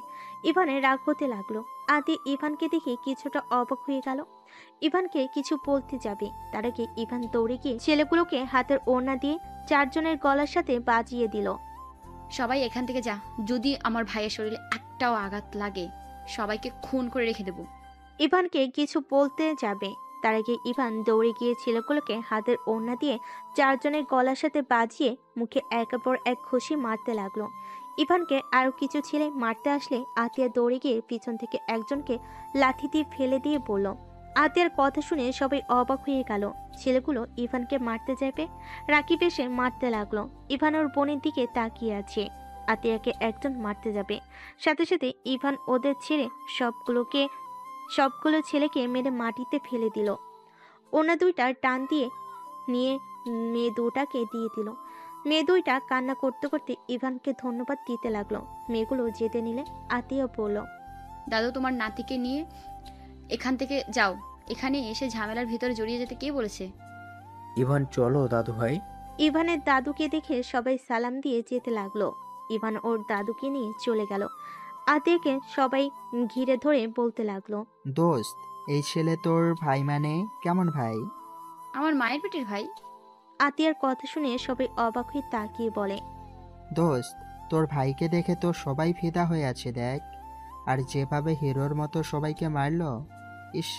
ইভানের রাগ হতে লাগলো। আদি ইভানকে দেখে কিছুটা অবাক হয়ে গেল। ইভানকে কিছু বলতে যাবে, তার আগে ইভান দৌড়ে গিয়ে ছেলেগুলোকে হাতের ওড়না দিয়ে চারজনের গলার সাথে বাজিয়ে দিল। সবাই এখান থেকে যা, যদি আমার ভাইয়ের শরীরে একটাও আঘাত লাগে সবাইকে খুন করে রেখে দেব। ইভানকে কিছু বলতে যাবে, তার আগে ইভান দৌড়ে গিয়ে ছেলেগুলোকে হাতের ওড়না দিয়ে চারজনের গলার সাথে বাজিয়ে মুখে একের পর এক ঘুষি মারতে লাগলো। ইভানকে আরো কিছু ছেলে মারতে আসলে আতিয়া দৌড়ে গিয়ে পিছন থেকে একজনকে লাঠি দিয়ে ফেলে দিয়ে বলল। আতিয়ার কথা শুনে সবাই অবাক হয়ে গেল। ছেলেগুলো ইভানকে মারতে যাবে, রাকিব এসে মারতে লাগলো। ইভান ওর বোনের দিকে তাকিয়ে আছে। আতিয়াকে একজন মারতে যাবে, সাথে সাথে ইভান ওদের ছেড়ে সবগুলো ছেলেকে মেরে মাটিতে ফেলে দিল। ওনা দুইটা টান দিয়ে নিয়ে মেয়ে দুটাকে দিয়ে দিল। মেয়ে দুইটা কান্না করতে করতে ইভানকে ধন্যবাদ দিতে লাগলো। মেয়েগুলো যেতে নিলে আতিয়া বলল, দাদু, তোমার নাতিকে নিয়ে এখান থেকে যাও। এখানে এসে ঝামেলার ভিতরে জড়িয়ে যেতে কে বলেছে? ইভান, চলো দাদু ভাই। ইভানের দাদুকে দেখে সবাই সালাম দিয়ে যেতে লাগলো। ইভান ওর দাদুকে নিয়ে চলে গেল। আতিয়াকে সবাই ঘিরে ধরে বলতে লাগলো, দোস্ত, এই ছেলে তোর ভাই মানে কেমন ভাই? আমার মায়ের পেটের ভাই। আতিয়ার কথা শুনে সবাই অবাক হয়ে তাকিয়ে বলে, দোস্ত, তোর ভাইকে দেখে তো সবাই ফিদা হয়ে আছে দেখ। আর যেভাবে হিরোর মতো সবাইকে মারলো, ইস,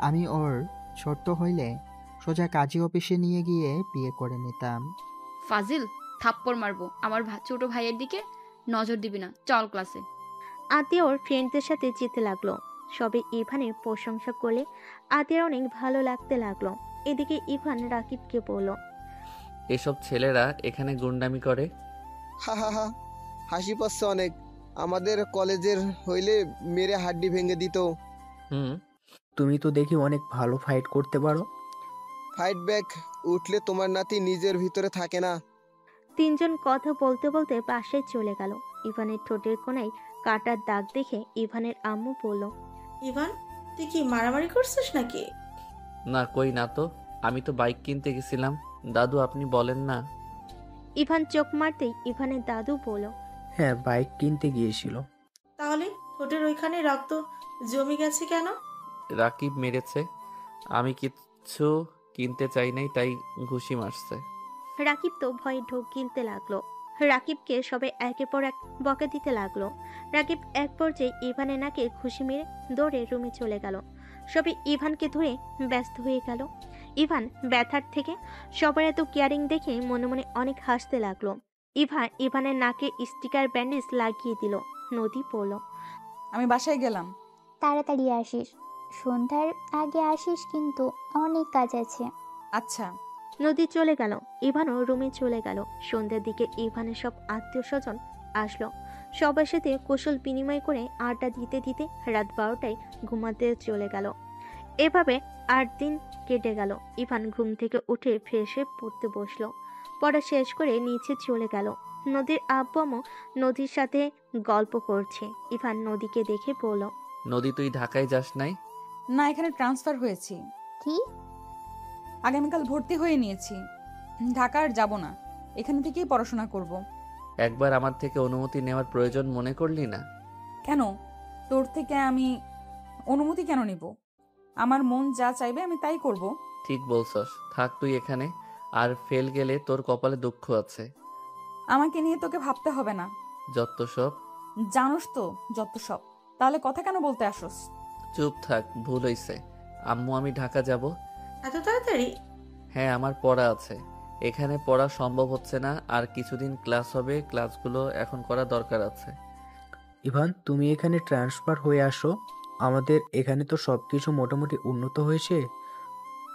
আমি ওর ছোট্ট হইলে সোজা কাজী অফিসে নিয়ে গিয়ে বিয়ে করে নিতাম। ফাজিল, থাপ্পড় মারবো। আমার ছোট ভাইয়ের দিকে নজর দিবি না, চল ক্লাসে। আতিয়া ওর ফ্রেন্ডদের সাথে যেতে লাগলো। সবে ইভানের প্রশংসা করলে আতিয়ার অনেক ভালো লাগতে লাগলো। এদিকে ইভান রাকিবকে বলল, এসব ছেলেরা এখানে গুন্ডামি করে। হা হা হা, হাসি পাচ্ছে অনেক। আমাদের কলেজের হইলে মেরে হাড্ডি ভেঙে দিত। হুম, তুমি তো দেখি অনেক ভালো ফাইট করতে পারো। ফাইট ব্যাক উঠলে তোমার নাতি নিজের ভিতরে থাকে না। তিনজন কথা বলতে বলতে পাশে চলে গেল। ইভানের ঠোঁটের কোণায় কাটার দাগ দেখে ইভানের আম্মু বলল, ইভান, তুই কি মারামারি করছিস নাকি? না কই না তো, আমি তো বাইক কিনতে গেছিলাম। দাদু আপনি বলেন না। ইভান চোখ মারতেই ইভানের দাদু বলল, হ্যাঁ, বাইক কিনতে গিয়েছিল। তাহলে ঠোঁটের ওইখানে রক্ত জমে গেছে কেন? রাকিব মেরেছে, আমি কিচ্ছু কিনতে চাই নাই, তাই ঘুষি মারছে। রাকিব তো ভয়ে ঢোক গিলতে লাগলো। রাকিবকে সবাই একের পর এক বকা দিতে লাগলো। রাকিব এক পর্যায়ে ইভানের নাকে ঘুষি মেরে দৌড়ে রুমে চলে গেল। সবাই ইভানকে ধরে ব্যস্ত হয়ে গেল। ইভান ব্যথার থেকে সবার এত কেয়ারিং দেখে মনে মনে অনেক হাসতে লাগলো। ইভানের নাকে স্টিকার ব্যান্ডেজ লাগিয়ে দিল। নদী বলল, আমি বাসায় গেলাম। তাড়াতাড়ি আসিস, সন্ধ্যার আগে আসিস, কিন্তু অনেক কাজ আছে। আচ্ছা। নদী চলে গেল। ইভানও রুমে চলে গেল। সন্ধ্যার দিকে ইভানের সব আত্মীয় স্বজন আসলো। সবার সাথে কুশল বিনিময় করে আড্ডা দিতে দিতে রাত 12টায় ঘুমাতে চলে গেল। এভাবে 8 দিন কেটে গেল। ইভান ঘুম থেকে উঠে ফ্রেশ হয়ে পড়তে বসলো। পড়া শেষ করে নিচে চলে গেল। নদীর আব্বু আম্মু নদীর সাথে গল্প করছে। ইভান নদীকে দেখে বলল, নদী তুই ঢাকায় যাস নাই? না, এখানে ট্রান্সফার হয়েছি। কি? আগামীকাল ভর্তি হয়ে নিয়েছি। ঢাকা আর যাব না, এখানে থেকেই পড়াশোনা করব। একবার আমার থেকে অনুমতি নেওয়ার প্রয়োজন মনে করলি না? কেন? তোর থেকে আমি অনুমতি কেন নিব? আমার মন যা চাইবে আমি তাই করব। ঠিক বলছস, থাক তুই এখানে। আর ফেল গেলে তোর কপালে দুঃখ আছে। আমাকে নিয়ে তোকে ভাবতে হবে না। যত সব। জানোস তো যত সব। তাহলে কথা কেন বলতে আসোস? চুপ থাক, ভুল হইছে। আম্মু আমি ঢাকা যাব। এত তাড়াতাড়ি? হ্যাঁ, আমার পড়া আছে। এখানে পড়া সম্ভব হচ্ছে না, আর কিছুদিন ক্লাস হবে, ক্লাসগুলো এখন করা দরকার আছে। ইভান, তুমি এখানে ট্রান্সফার হয়ে আসো। আমাদের এখানে তো সব কিছু মোটামুটি উন্নত হয়েছে।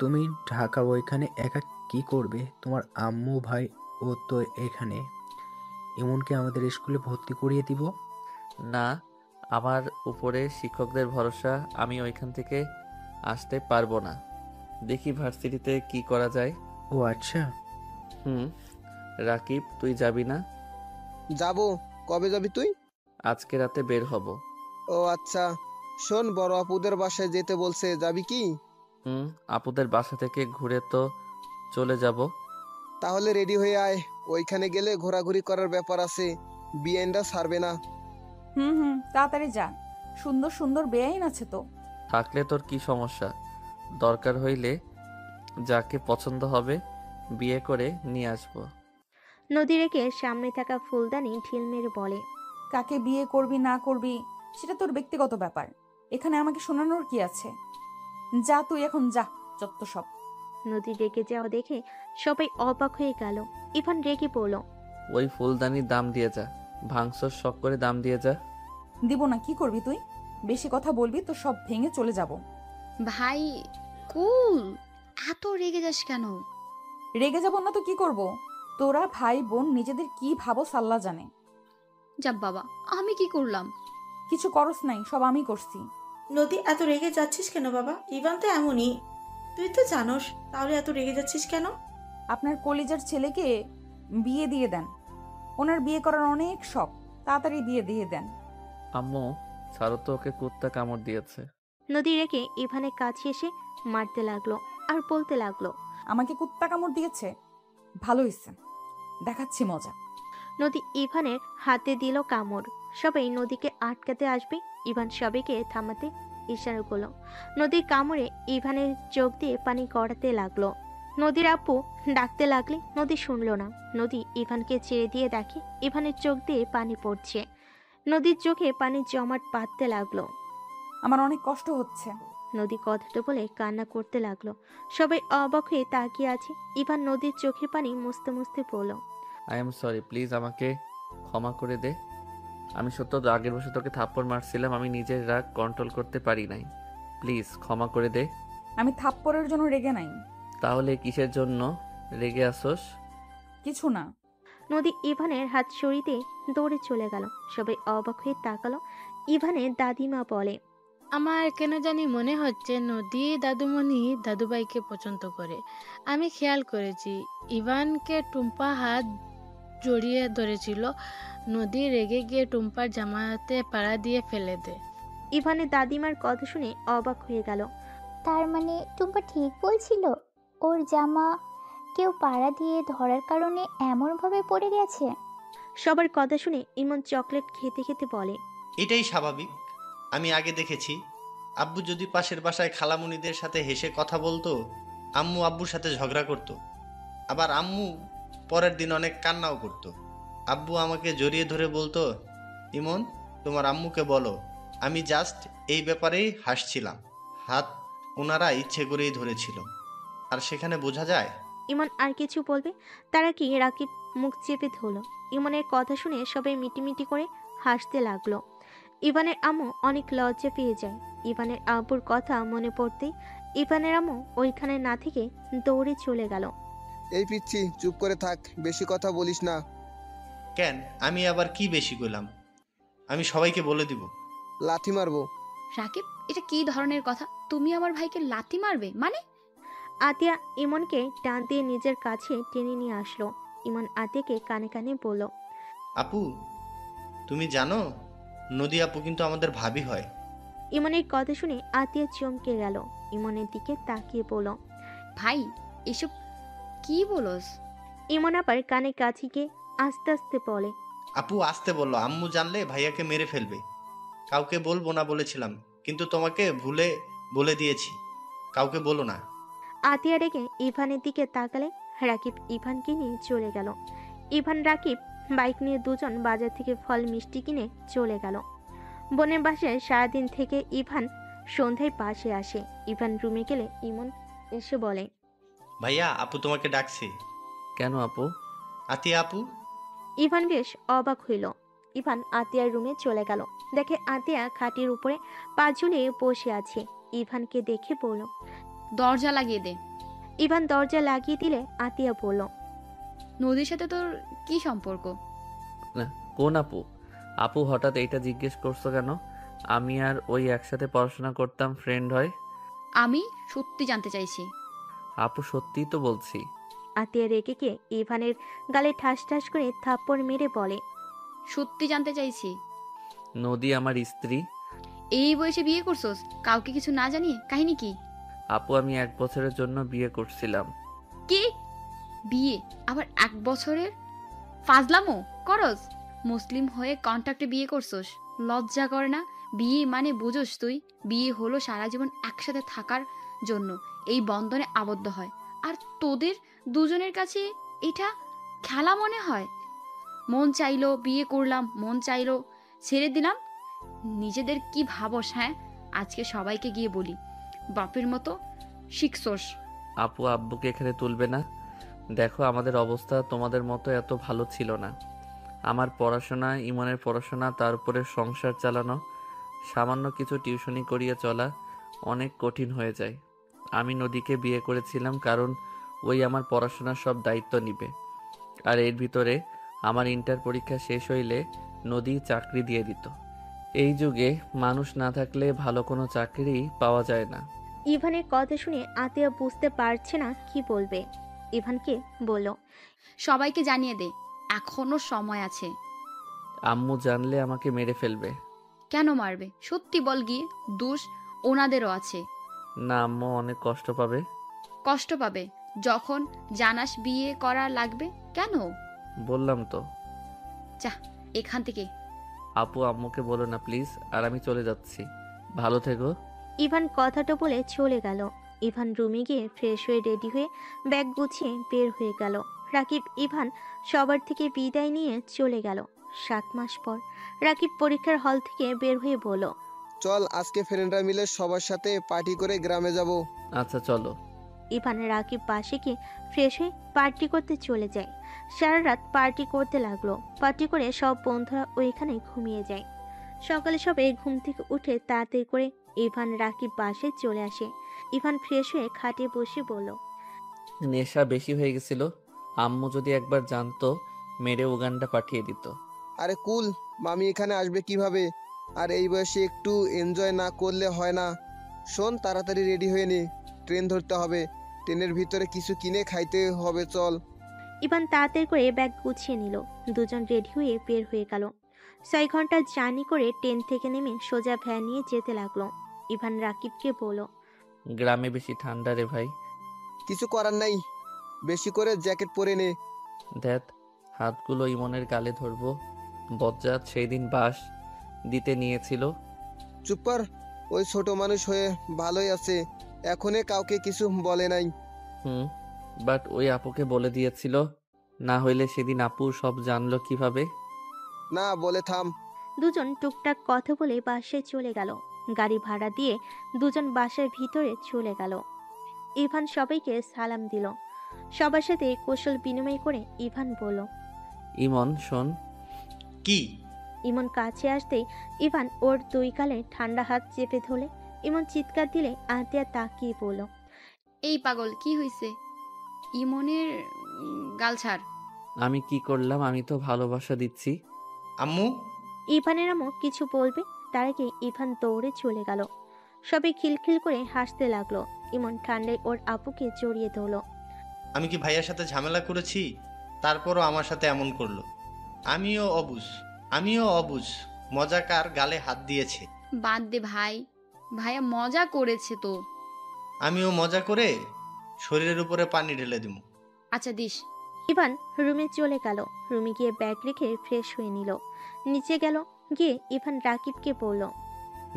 তুমি ঢাকা ওইখানে একা কি করবে? তোমার আম্মু ভাই ও তো এখানে। এমনকি আমাদের স্কুলে ভর্তি করিয়ে দিব। না, আমার উপরে শিক্ষকদের ভরসা, আমি ওইখান থেকে আসতে পারবো না। দেখি ভার্সিটিতে কি করা যায়। ও আচ্ছা। রাকিব, তুই যাবি না? যাব। কবে যাবি তুই? আজকে রাতে বের হব। ও আচ্ছা। শোন, বড় আপুদের বাসায় যেতে বলছে, যাবি কি? আপুদের বাসা থেকে ঘুরে তো চলে যাব। তাহলে রেডি হয়ে আয়, ওইখানে গেলে ঘোরাঘুরি করার ব্যাপার আছে, বিয়েনটা ছাড়বে না। তাড়াতাড়ি যা, সুন্দর সুন্দর বেআইন আছে তো। থাকলে তোর কি সমস্যা? দরকার হইলে যাকে পছন্দ হবে বিয়ে করে নিয়ে আসবো। নদী রেখে সামনে থাকা ফুলদানি ঢিল মেরে বলে, কাকে বিয়ে করবি না করবি সেটা তোর ব্যক্তিগত ব্যাপার, এখানে আমাকে শোনানোর কি আছে? যা তুই এখন যা, যত সব। নদী রেগে যাওয়া দেখে সবাই অবাক হয়ে গেল। ইভান রেগে বলল, ওই ফুলদানির দাম দিয়ে যা, ভাঙসর শখ করে দাম দিয়ে যা। দিব না। কি করবি তুই? বেশি কথা বলবি তো সব ভেঙে চলে যাব। ভাই কুল, এত রেগে যাস কেন? রেগে যাব না তো কি করব? তোরা ভাই বোন নিজেদের কি ভাবো সাল্লা জানে। যা বাবা, আমি কি করলাম? কিছু করস নাই, সব আমি করছি। নদী, এত রেগে যাচ্ছিস কেন বাবা? ইভান তো এমনই, তুই তো জানোস, তাহলে এত রেগে যাচ্ছিস কেন? আপনার কলিজার ছেলেকে বিয়ে দিয়ে দেন, ওনার বিয়ে করার অনেক শখ, তাড়াতাড়ি বিয়ে দিয়ে দেন। আম্মু ছাড়ো তো, ওকে কুত্তা কামড় দিয়েছে। নদী রেখে ইভানের কাছে এসে মারতে লাগলো আর বলতে লাগলো, আমাকে কুত্তা কামড় দিয়েছে? ভালো হয়েছে, দেখাচ্ছি মজা। নদী ইভানের হাতে দিল কামড়। সবাই নদীকে আটকাতে আসবে, ইভান সবাইকে থামাতে ইশারা করলো। নদীর কামড়ে ইভানের চোখ দিয়ে পানি গড়াতে লাগলো। নদীর আপু ডাকতে লাগলে নদী শুনলো না। নদী ইভানকে ছেড়ে দিয়ে দেখে ইভানের চোখ দিয়ে পানি পড়ছে। নদীর চোখে পানি জমাট বাঁধতে লাগলো। আমার অনেক কষ্ট হচ্ছে। নদী কথাটা বলে কান্না করতে লাগলো। সবাই অবাক হয়ে তাকিয়ে আছে। ইভান নদীর চোখে পানি মুছতে মুছতে বলল, আই এম সরি, প্লিজ আমাকে ক্ষমা করে দে। আমি সত্য তো আগের বছর তোকে থাপ্পড় মারছিলাম, আমি নিজের রাগ কন্ট্রোল করতে পারি নাই। প্লিজ ক্ষমা করে দে। আমি থাপ্পড়ের জন্য রেগে নাই। তাহলে কিসের জন্য রেগে আসোস? কিছু না। নদী ইভানের হাত সরিয়ে দৌড়ে চলে গেল। সবাই অবাক হয়ে তাকালো। ইভানের দাদিমা বলে, আমার কেন জানি মনে হচ্ছে নদী দাদুমণি দাদুভাইকে পছন্দ করে। আমি খেয়াল করেছি ইভানকে টুম্পা হাত জড়িয়ে ধরেছিল। নদী রেগে গিয়ে টুম্পার জামাতে পাড়া দিয়ে ফেলে দেয়। ইভানের দাদিমার কথা শুনে অবাক হয়ে গেল। তার মানে টুম্পা ঠিক বলছিল, ওর জামা কেউ পাড়া দিয়ে ধরার কারণে এমনভাবে পড়ে গেছে। সবার কথা শুনে ইমন চকলেট খেতে খেতে বলে, এটাই স্বাভাবিক। আমি আগে দেখেছি আব্বু যদি পাশের বাসায় খালামুনিদের সাথে হেসে কথা বলতো, আম্মু আব্বুর সাথে ঝগড়া করতো, আবার আম্মু পরের দিন অনেক কান্নাও করতো। আব্বু আমাকে জড়িয়ে ধরে বলতো, ইমন তোমার আম্মুকে বলো আমি জাস্ট এই ব্যাপারেই হাসছিলাম। হাত ওনারা ইচ্ছে করেই ধরেছিল, আর সেখানে বোঝা যায়। ইমন আর কিছু বলবে তারা কি রাকিব মুখ চেপে ধরল। ইমনের কথা শুনে সবাই মিটিমিটি করে হাসতে লাগলো। ইভানের আম্মু অনেক লজ্জা পেয়ে যায়। ইভানের আব্বুর কথা মনে পড়তেই ইভানের আম্মু ওইখানে না থেকে দৌড়ে চলে গেল। এই পিচ্ছি চুপ করে থাক, বেশি কথা বলিস না। কেন আমি আবার কি বেশি করলাম? আমি সবাইকে বলে দিব। লাথি মারবো। রাকিব, এটা কি ধরনের কথা? তুমি আমার ভাইকে লাথি মারবে মানে? আতিয়া ইমনকে টান দিয়ে নিজের কাছে টেনে নিয়ে আসলো। ইমন আতিয়াকে কানে কানে বলল, আপু তুমি জানো নদী আপু কিন্তু আমাদের ভাবি হয়। ইমনের কথা শুনে আতিয়া চমকে গেল। ইমনের দিকে তাকিয়ে বলল, ভাই এসব কি বলস? ইমন আবার কানে কাছে গিয়ে আস্তে আস্তে বলে, আপু আসতে বললো, আম্মু জানলে ভাইয়াকে মেরে ফেলবে। কাউকে বলবো না বলেছিলাম, কিন্তু তোমাকে ভুলে বলে দিয়েছি, কাউকে বলো না। আতিয়া রেগে ইভানের দিকে তাকালে রাকিব ইভানকে নিয়ে চলে গেল। ইভান রাকিব বাইক নিয়ে দুজন বাজার থেকে ফল মিষ্টি কিনে চলে গেল। বোনের বাসায় সারাদিন থেকে ইভান সন্ধ্যায় পাশে আসে। ইভান রুমে গেলে ইমন এসে বলে, ভাইয়া আপু তোমাকে ডাকছে। কেন আপু? আতিয়া আপু। ইভান বেশ অবাক হইল। ইভান আতিয়ার রুমে চলে গেল। দেখে আতিয়া খাটের উপরে পা ঝুলিয়ে বসে আছে। ইভানকে দেখে বলল, দরজা লাগিয়ে দে। ইভান দরজা লাগিয়ে দিলে আতিয়া বলল, নদীর সাথে তোর কি সম্পর্ক? না, কোন আপু? আপু হঠাৎ এইটা জিজ্ঞেস করছো কেন? আমি আর ওই একসাথে পড়াশোনা করতাম, ফ্রেন্ড হয়। আমি সত্যি জানতে চাইছি। আপু সত্যিই তো বলছি। আতিয়া রেগে গিয়ে ইভানের গালে ঠাস ঠাস করে থাপ্পড় মেরে বলে, সত্যি জানতে চাইছি। নদী আমার স্ত্রী। এই বয়সে বিয়ে করছস কাউকে কিছু না জানিয়ে? কাহিনী কি? আপু আমি 1 বছরের জন্য বিয়ে করছিলাম। কি? বিয়ে আবার 1 বছরের? ফাজলামো করস? মুসলিম হয়ে কন্ট্রাক্টে বিয়ে করছস? লজ্জা করে না? বিয়ে মানে বুঝোস তুই? বিয়ে হলো সারা জীবন একসাথে থাকার জন্য, এই বন্ধনে আবদ্ধ হয়। আর তোদের দুজনের কাছে এটা খেলা মনে হয়। মন চাইলো বিয়ে করলাম, মন চাইলো ছেড়ে দিলাম। নিজেদের কি ভাবস? হ্যাঁ, আজকে সবাইকে গিয়ে বলি বাপের মতো শিখছস। আপু আব্বুকে এখানে তুলবে না। দেখো আমাদের অবস্থা তোমাদের মতো এত ভালো ছিল না। আমার পড়াশোনা, ইমনের পড়াশোনা, তার উপরে সংসার চালানো, সামান্য কিছু টিউশনি করিয়ে চলা অনেক কঠিন হয়ে যায়। আমি নদীকে বিয়ে করেছিলাম কারণ ওই আমার পড়াশোনার সব দায়িত্ব নিবে। আর এর ভিতরে আমার ইন্টার পরীক্ষা শেষ হইলে নদী চাকরি দিয়ে দিত। এই যুগে মানুষ না থাকলে ভালো কোনো চাকরি পাওয়া যায় না। ইভানের কথা শুনে আতিয়া বুঝতে পারছে না কি বলবে। ইভানকে বলল, সবাইকে জানিয়ে দে, এখনো সময় আছে। আম্মু জানলে আমাকে মেরে ফেলবে। কেন মারবে? সত্যি বল গিয়ে, দোষ ওনাদেরও আছে। না, আম্মু অনেক কষ্ট পাবে। কষ্ট পাবে যখন জানাস বিয়ে করা লাগবে। কেন? বললাম তো। যা এখান থেকে। আপু আম্মুকে বলো না প্লিজ, আর আমি চলে যাচ্ছি। ভালো থেকো। ইভান কথাটা বলে চলে গেল। ইভান রুমে গিয়ে ফ্রেশ হয়ে রেডি হয়ে ব্যাগ গুছিয়ে বের হয়ে গেল। রাকিব ইভান সবার থেকে বিদায় নিয়ে চলে গেল। 7 মাস পর রাকিব পরীক্ষার হল থেকে বের হয়ে বলল, চল আজকে ফ্রেন্ডরা মিলে সবার সাথে পার্টি করে গ্রামে যাব। আচ্ছা চলো। ইভান রাকিব পাশে গিয়ে ফ্রেশ হয়ে পার্টি করতে চলে যায়। সারা রাত পার্টি করতে লাগলো। পার্টি করে সব বন্ধুরা ওইখানে ঘুমিয়ে যায়। সকালে সবে ঘুম থেকে উঠে তাড়াতাড়ি করে ইভান রাকিব বাসায় চলে আসে। ইভান ফ্রেশ হয়ে খাটে বসে বলল, নেশা বেশি হয়ে গেছিল, আম্মু যদি একবার জানতো মেরে উগান্ডা পাঠিয়ে দিত। আরে কুল, মামি এখানে আসবে কিভাবে? আর এই বয়সে একটু এনজয় না করলে হয় না। শোন, তাড়াতাড়ি রেডি হয়ে নে, ট্রেন ধরতে হবে। ট্রেনের ভিতরে কিছু কিনে খাইতে হবে, চল। ইভান তাড়াতাড়ি করে ব্যাগ গুছিয়ে নিল। দুজন রেডি হয়ে বের হয়ে গেল। 6 ঘন্টা জার্নি করে ট্রেন থেকে নেমে সোজা ভ্যান নিয়ে যেতে লাগলো। ইভান রাকিবকে বলল, গ্রামে বেশি ঠান্ডা রে ভাই। কিছু করার নাই, বেশি করে জ্যাকেট পরে নে। দেখ, হাতগুলো ইমনের গালে ধরবো। বজ্জাত সেই দিন বাস দিতে নিয়েছিল। চুপ কর, ওই ছোট মানুষ হয়ে ভালোই আছে, এখনে কাউকে কিছু বলে নাই। বাট ওই আপুকে বলে দিয়েছিল, না হইলে সেদিন আপু সব জানলো কিভাবে? না বলে থাম। দুজন টুকটাক কথা বলে বাসায় চলে গেল। গাড়ি ভাড়া দিয়ে দুজন বাসার ভিতরে চলে গেল। ইভান সবাইকে সালাম দিল। সবার সাথে কৌশল বিনিময় করে ইভান বলল, ইমন শোন। কি? ইমন কাছে আসতেই ইভান ওর দুই গালে ঠান্ডা হাত চেপে ধরলে। ইমন চিৎকার দিলে আতিয়া তাকিয়ে বলল, এই পাগল, কি হয়েছে? ইমনের গাল ছাড়। আমি কি করলাম? আমি তো ভালোবাসা দিচ্ছি। আম্মু। ইভানের আম্মু কিছু বলবে তার আগে ইভান দৌড়ে চলে গেল। সবাই খিলখিল করে হাসতে লাগলো। ইমন ঠান্ডায় ওর আপুকে জড়িয়ে ধরলো। আমি কি ভাইয়ার সাথে ঝামেলা করেছি? তারপরও আমার সাথে এমন করলো। আমিও অবুঝ। মজাকার গালে হাত দিয়েছে। বাদ দে ভাই, ভাইয়া মজা করেছে তো। আমিও মজা করে শরীরের উপরে পানি ঢেলে দিব। আচ্ছা দিস। ইভান রুমে চলে গেল। রুমে গিয়ে ব্যাগ রেখে ফ্রেশ হয়ে নিল। নিচে গেল। গিয়ে ইভান রাকিবকে বলল,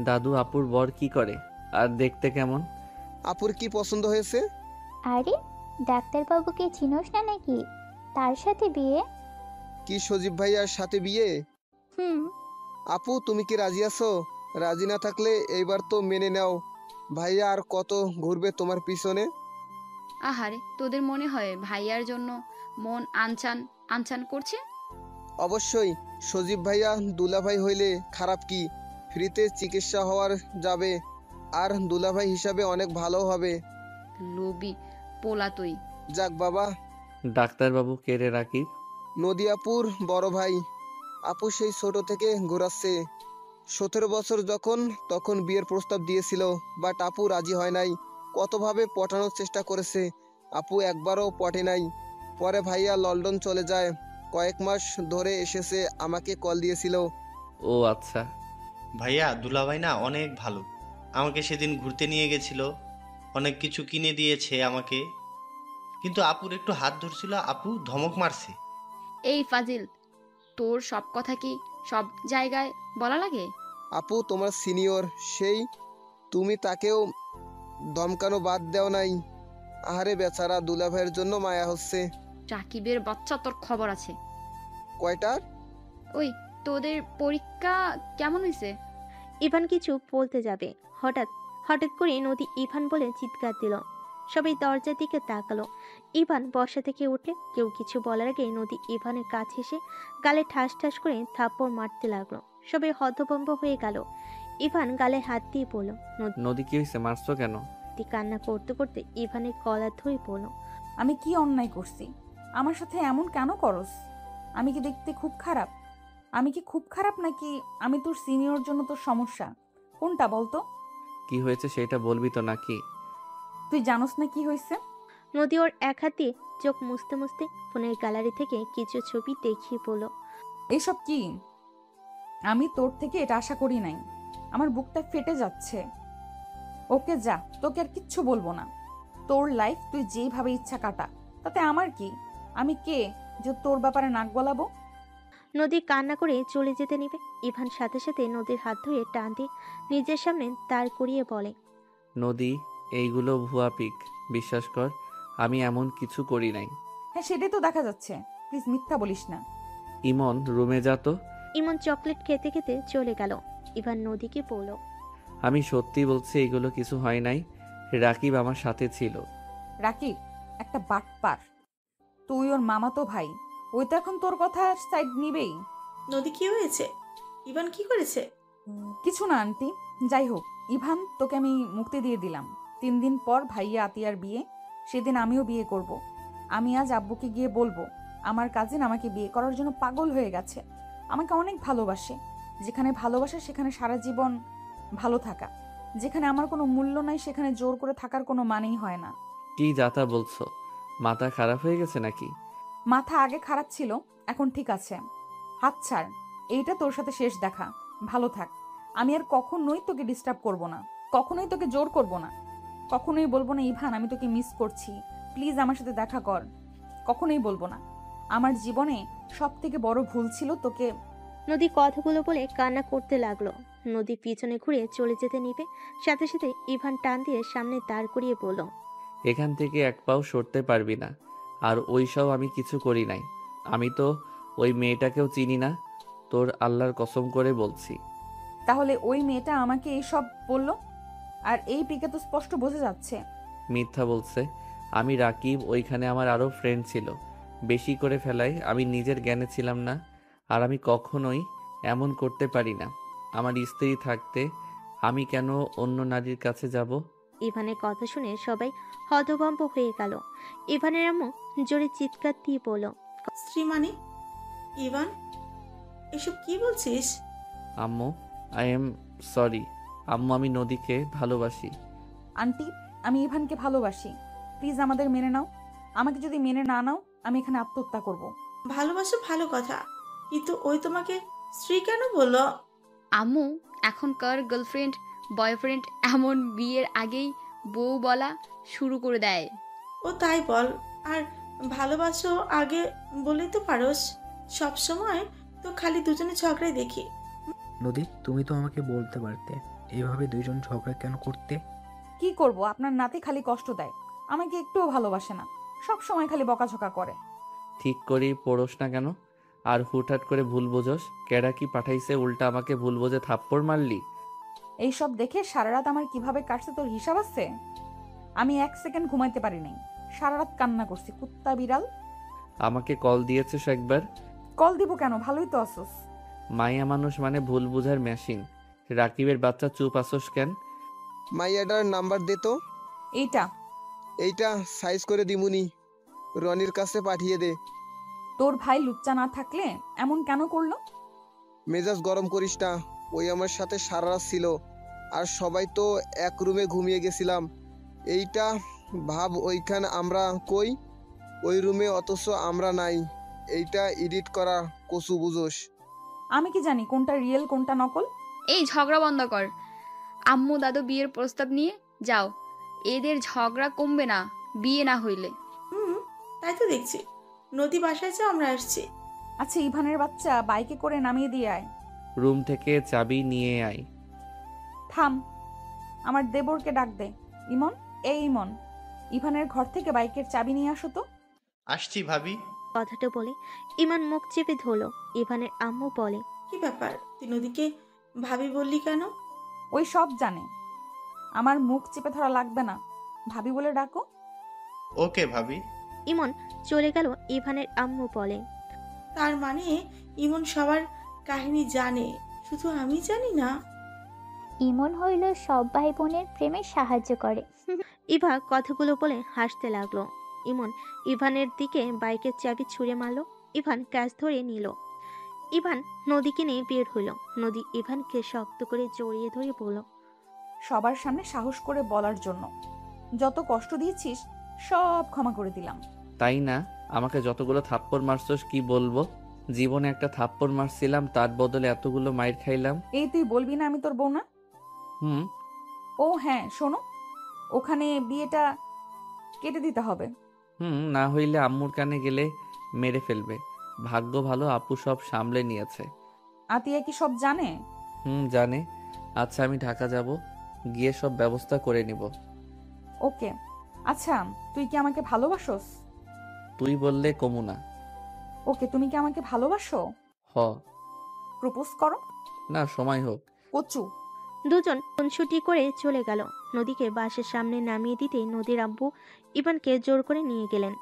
দাদু আপুর বর কি করে আর দেখতে কেমন? আপুর কি পছন্দ হয়েছে? আরে ডাক্তারবাবুকে চিনোস না নাকি? তার সাথে বিয়ে। কি সজীব ভাইয়ার সাথে বিয়ে? আপু তুমি কি রাজি আছো? রাজি না থাকলে এইবার তো মেনে নাও। ভাইয়া আর কত ঘুরবে তোমার পিছনে? আহারে, তোদের মনে হয় ভাইয়ার জন্য মন আনচান আনচান করছে? অবশ্যই। সজীব ভাইয়া দুলাভাই হইলে খারাপ কি? ফ্রিতে চিকিৎসা হওয়ার যাবে, আর দুলাভাই হিসাবে অনেক ভালো হবে। লোভী পোলা তুই। যাক বাবা। ডাক্তারবাবু কে রে রাকিব? নদী আপুর বড় ভাই। আপু সেই ছোট থেকে ঘোরাচ্ছে। 17 বছর যখন তখন বিয়ের প্রস্তাব দিয়েছিল, বাট আপু রাজি হয় নাই। কতভাবে পটানোর চেষ্টা করেছে, আপু একবারও পটে নাই। পরে ভাইয়া লন্ডন চলে যায়, কয়েক মাস ধরে এসেছে, আমাকে কল দিয়েছিল। ও আচ্ছা। ভাইয়া দুলাভাই না অনেক ভালো। আমাকে সেদিন ঘুরতে নিয়ে গেছিল, অনেক কিছু কিনে দিয়েছে আমাকে। কিন্তু আপুর একটু হাত ধরছিল, আপু ধমক মারছে। এই ফাজিল, তোর সব কথা কি সব জায়গায় বলা লাগে? আপু তোমার সিনিয়র, সেই তুমি তাকেও ধমকানো বাদ দেও নাই। আহারে বেচারা, দুলাভাইয়ের জন্য মায়া হচ্ছে। রাকিবের বাচ্চা, তোর খবর আছে? কয়টার? ওই তোদের পরীক্ষা কেমন হয়েছে? ইভান কিছু বলতে যাবে, হঠাৎ হঠাৎ করে নদী ইভান বলে চিৎকার দিল। সবাই দরজার দিকে তাকালো। ইভান বসা থেকে উঠলে কেউ কিছু বলার আগে নদী ইভানের কাছে এসে গালে ঠাস ঠাস করে থাপ্পড় মারতে লাগলো। সবাই হতভম্ব হয়ে গেল। ইভান গালে হাত দিয়ে বলল, নদী কি হয়েছে? মারছো কেন? নদী কান্না করতে করতে ইভানের গলা ধরে বলল, আমি কি অন্যায় করছি? আমার সাথে এমন কেন করস? আমি কি দেখতে খুব খারাপ? আমি কি খুব খারাপ, নাকি আমি তোর সিনিয়র জন্য তোর সমস্যা? কোনটা বলতো? কি হয়েছে সেটা বলবি তো নাকি? তুই জানোস না কি হয়েছে? নদী ওর এক হাতে চোখ মুছতে মুছতে ফোনের গ্যালারি থেকে কিছু ছবি দেখিয়ে বলল, এসব কি? আমি তোর থেকে এটা আশা করি নাই। আমার বুকটা ফেটে যাচ্ছে। ওকে যা, তোকে আর কিচ্ছু বলবো না। তোর লাইফ তুই যেভাবে ইচ্ছা কাটা, তাতে আমার কি? আমি কে যে তোর ব্যাপারে নাক গলাবো? নদী কান্না করে চলে যেতে নিবে। ইভান সাথে সাথে নদীর হাত ধরে টান দিয়ে নিজের সামনে দাঁড় করিয়ে বলে, নদী, এইগুলো ভুয়া পিক, বিশ্বাস কর, আমি এমন কিছু করি নাই। হ্যাঁ, সেটাই তো দেখা যাচ্ছে। প্লিজ মিথ্যা বলিস না। ইমন রুমে যা তো। ইমন চকলেট খেতে খেতে চলে গেল। ইভান নদীকে বলল, আমি সত্যি বলছি, এগুলো কিছু হয় নাই। রাকিব আমার সাথে ছিল। রাকিব একটা বাটপার। তুই ওর মামাতো ভাই, ওই তো এখন তোর কথা সাইড নিবেই। নদী কি হয়েছে? ইভান কি করেছে? কিছু না আন্টি, যাই হোক, ইভান তোকে আমি মুক্তি দিয়ে দিলাম। 3 দিন পর ভাইয়া আতিয়ার বিয়ে, সেদিন আমিও বিয়ে করব। আমি আজ আব্বুকে গিয়ে বলবো আমার কাজিন আমাকে বিয়ে করার জন্য পাগল হয়ে গেছে, আমাকে অনেক ভালোবাসে। যেখানে ভালোবাসে সেখানে সারা জীবন ভালো থাকা, যেখানে আমার কোনো মূল্য নাই সেখানে জোর করে থাকার কোনো মানেই হয় না। কি যাতা বলছো? মাথা খারাপ হয়ে গেছে নাকি? মাথা আগে খারাপ ছিল, এখন ঠিক আছে। হাত ছাড়, এইটা তোর সাথে শেষ দেখা। ভালো থাক। আমি আর কখনোই তোকে ডিস্টার্ব করব না, কখনোই তোকে জোর করব না, কখনোই বলবো না ইভান আমি তোকে মিস করছি, প্লিজ আমার সাথে দেখা কর। কখনোই বলবো না। আমার জীবনে সব থেকে বড় ভুল ছিল তোকে। নদী কথাগুলো বলে কান্না করতে লাগলো। নদী পিছনে ঘুরে চলে যেতে নিবে, সাথে সাথে ইভান টান দিয়ে সামনে দাঁড় করিয়ে বলল, এখান থেকে এক পাও সরতে পারবি না। আর ওই সব আমি কিছু করি নাই। আমি তো ওই মেয়েটাকেও চিনি না, তোর আল্লাহর কসম করে বলছি। তাহলে ওই মেয়েটা আমাকে এইসব বলল? আর এই পিকে তো স্পষ্ট বোঝা যাচ্ছে। মিথ্যা বলছে। আমি রাকিব, ওইখানে আমার আরও ফ্রেন্ড ছিল। বেশি করে ফেলায় আমি নিজের জ্ঞানে ছিলাম না। আর আমি কখনোই এমন করতে পারি না। আমার স্ত্রী থাকতে আমি কেন অন্য নারীর কাছে যাব? ইভানের কথা শুনে সবাই হতভম্ব হয়ে গেল। ইভানের আম্মু জোরে চিৎকার দিয়ে বলল, স্ত্রী মানে? ইভান, এসব কি বলছিস? আম্মু, আই এম সরি। আম্মু, আমি নদীকে ভালোবাসি। আন্টি, আমি ইভানকে ভালোবাসি, প্লিজ আমাদের মেনে নাও। আমাকে যদি মেনে না নাও আমি এখানে আত্মহত্যা করব। ভালোবাসো ভালো কথা, কিন্তু ওই তোমাকে স্ত্রী কেন বললো? আম্মু, এখনকার গার্লফ্রেন্ড বয়ফ্রেন্ড এমন বিয়ের আগেই বউ বলা শুরু করে দেয়। ও তাই বল। আর ভালোবাসো আগে বলেই তো পারোস। সব সময় তো খালি দুজনে ঝগড়াই দেখি। নদী, তুমি তো আমাকে বলতে পারতে এভাবে দুইজন ঝগড়া কেন করতে। কি করব, আপনার নাতি খালি কষ্ট দেয়, আমাকে একটুও ভালোবাসে না, সব সময় খালি বকাঝকা করে। ঠিক করি পড়োস না কেন? আর হুটহাট করে ভুল বোঝস। কেডা কি পাঠাইছে উল্টা আমাকে ভুল বোঝে থাপ্পড় মারলি? এইসব দেখে সারা রাত আমার কিভাবে কাটছে তোর হিসাব আছে? আমি 1 সেকেন্ড ঘুমাইতে পারি নাই, সারা রাত কান্না করছি, কুত্তা বিড়াল। আমাকে কল দিয়েছিস একবার? কল দিব কেন, ভালোই তো আসোস। মাইয়া মানুষ মানে ভুল বুঝার মেশিন। রাকিবের বাচ্চা, চুপ আসোস কেন? মাইয়াটার নাম্বার দে তো। এইটা এইটা সাইজ করে দিমুনি, রনির কাছে পাঠিয়ে দে। তোর ভাই লুচ্চা না থাকলে এমন কেন করলো? মেজাজ গরম করিস না, ওই আমার সাথে সারা রাত ছিল। আর সবাই তো এক রুমে ঘুমিয়ে গেছিলাম। এইটা ভাব, ওইখানে আমরা কই, ওই রুমে অথচ আমরা নাই। এইটা এডিট করা কচু বুঝোস। আমি কি জানি কোনটা রিয়েল কোনটা নকল? এই ঝগড়া বন্ধ কর। আম্মু দাদু বিয়ের প্রস্তাব নিয়ে যাও, এদের ঝগড়া কমবে না বিয়ে না হইলে। তাই তো দেখছি। নদী বাসায় যাও, আমরা আসছি। আচ্ছা, ইভানের বাচ্চা বাইকে করে নামিয়ে দিয়ে আয়। রুম থেকে চাবি নিয়ে আয়। থাম, আমার দেবরকে ডাক দে। ইমন, এই ইমন, ইভানের ঘর থেকে বাইকের চাবি নিয়ে আসো তো। আসছি ভাবি। কথাটা বলে ইমান মুখ চেপে ধরল। ইভানের আম্মু বলে, কি ব্যাপার, তুই নদীকে ভাবি বললি কেন? ওই সব জানে, আমার মুখ চেপে ধরা লাগবে না, ভাবি বলে ডাকো। ওকে ভাবি। ইমন চলে গেল। ইভানের আম্মু বলে, তার মানে ইমন সবার কাহিনী জানে, শুধু আমি জানি না। ইমন হইল সব ভাই বোনের প্রেমে সাহায্য করে। ইভা কথাগুলো বলে হাসতে লাগলো। ইমন ইভানের দিকে বাইকের চাবি ছুঁড়ে মারল। ইভান ক্যাচ ধরে নিল। ইভান নদীকে নিয়ে বের হইল। নদী ইভানকে শক্ত করে জড়িয়ে ধরে বলল, সবার সামনে সাহস করে বলার জন্য যত কষ্ট দিয়েছিস সব ক্ষমা করে দিলাম। তাই না? আমাকে যতগুলো থাপ্পড় মারছস কি বলবো? জীবনে একটা থাপ্পড় মারছিলাম, তার বদলে এতগুলো মাইর খাইলাম। এই তুই বলবি না আমি তোর বউ না? হুম। ও হ্যাঁ, শোনো, ওখানে বিয়েটা কেটে দিতে হবে। না হইলে আম্মুর কানে গেলে মেরে ফেলবে। ভাগ্য ভালো আপু সব সামলে নিয়েছে। আতিয়া কি সব জানে? জানে। আচ্ছা, আমি ঢাকা যাব, গিয়ে সব ব্যবস্থা করে নিব। ওকে। আচ্ছা, তুই কি আমাকে ভালোবাসোস? তুই বললে কমু না। ওকে, তুমি কি আমাকে ভালোবাসো? হ। প্রপোজ করো। না, সময় হোক। কচু, দুজন ছুটি করে চলে গেল। নদীকে বাসের সামনে নামিয়ে দিতেই নদীর আব্বু ইভানকে জোর করে নিয়ে গেলেন।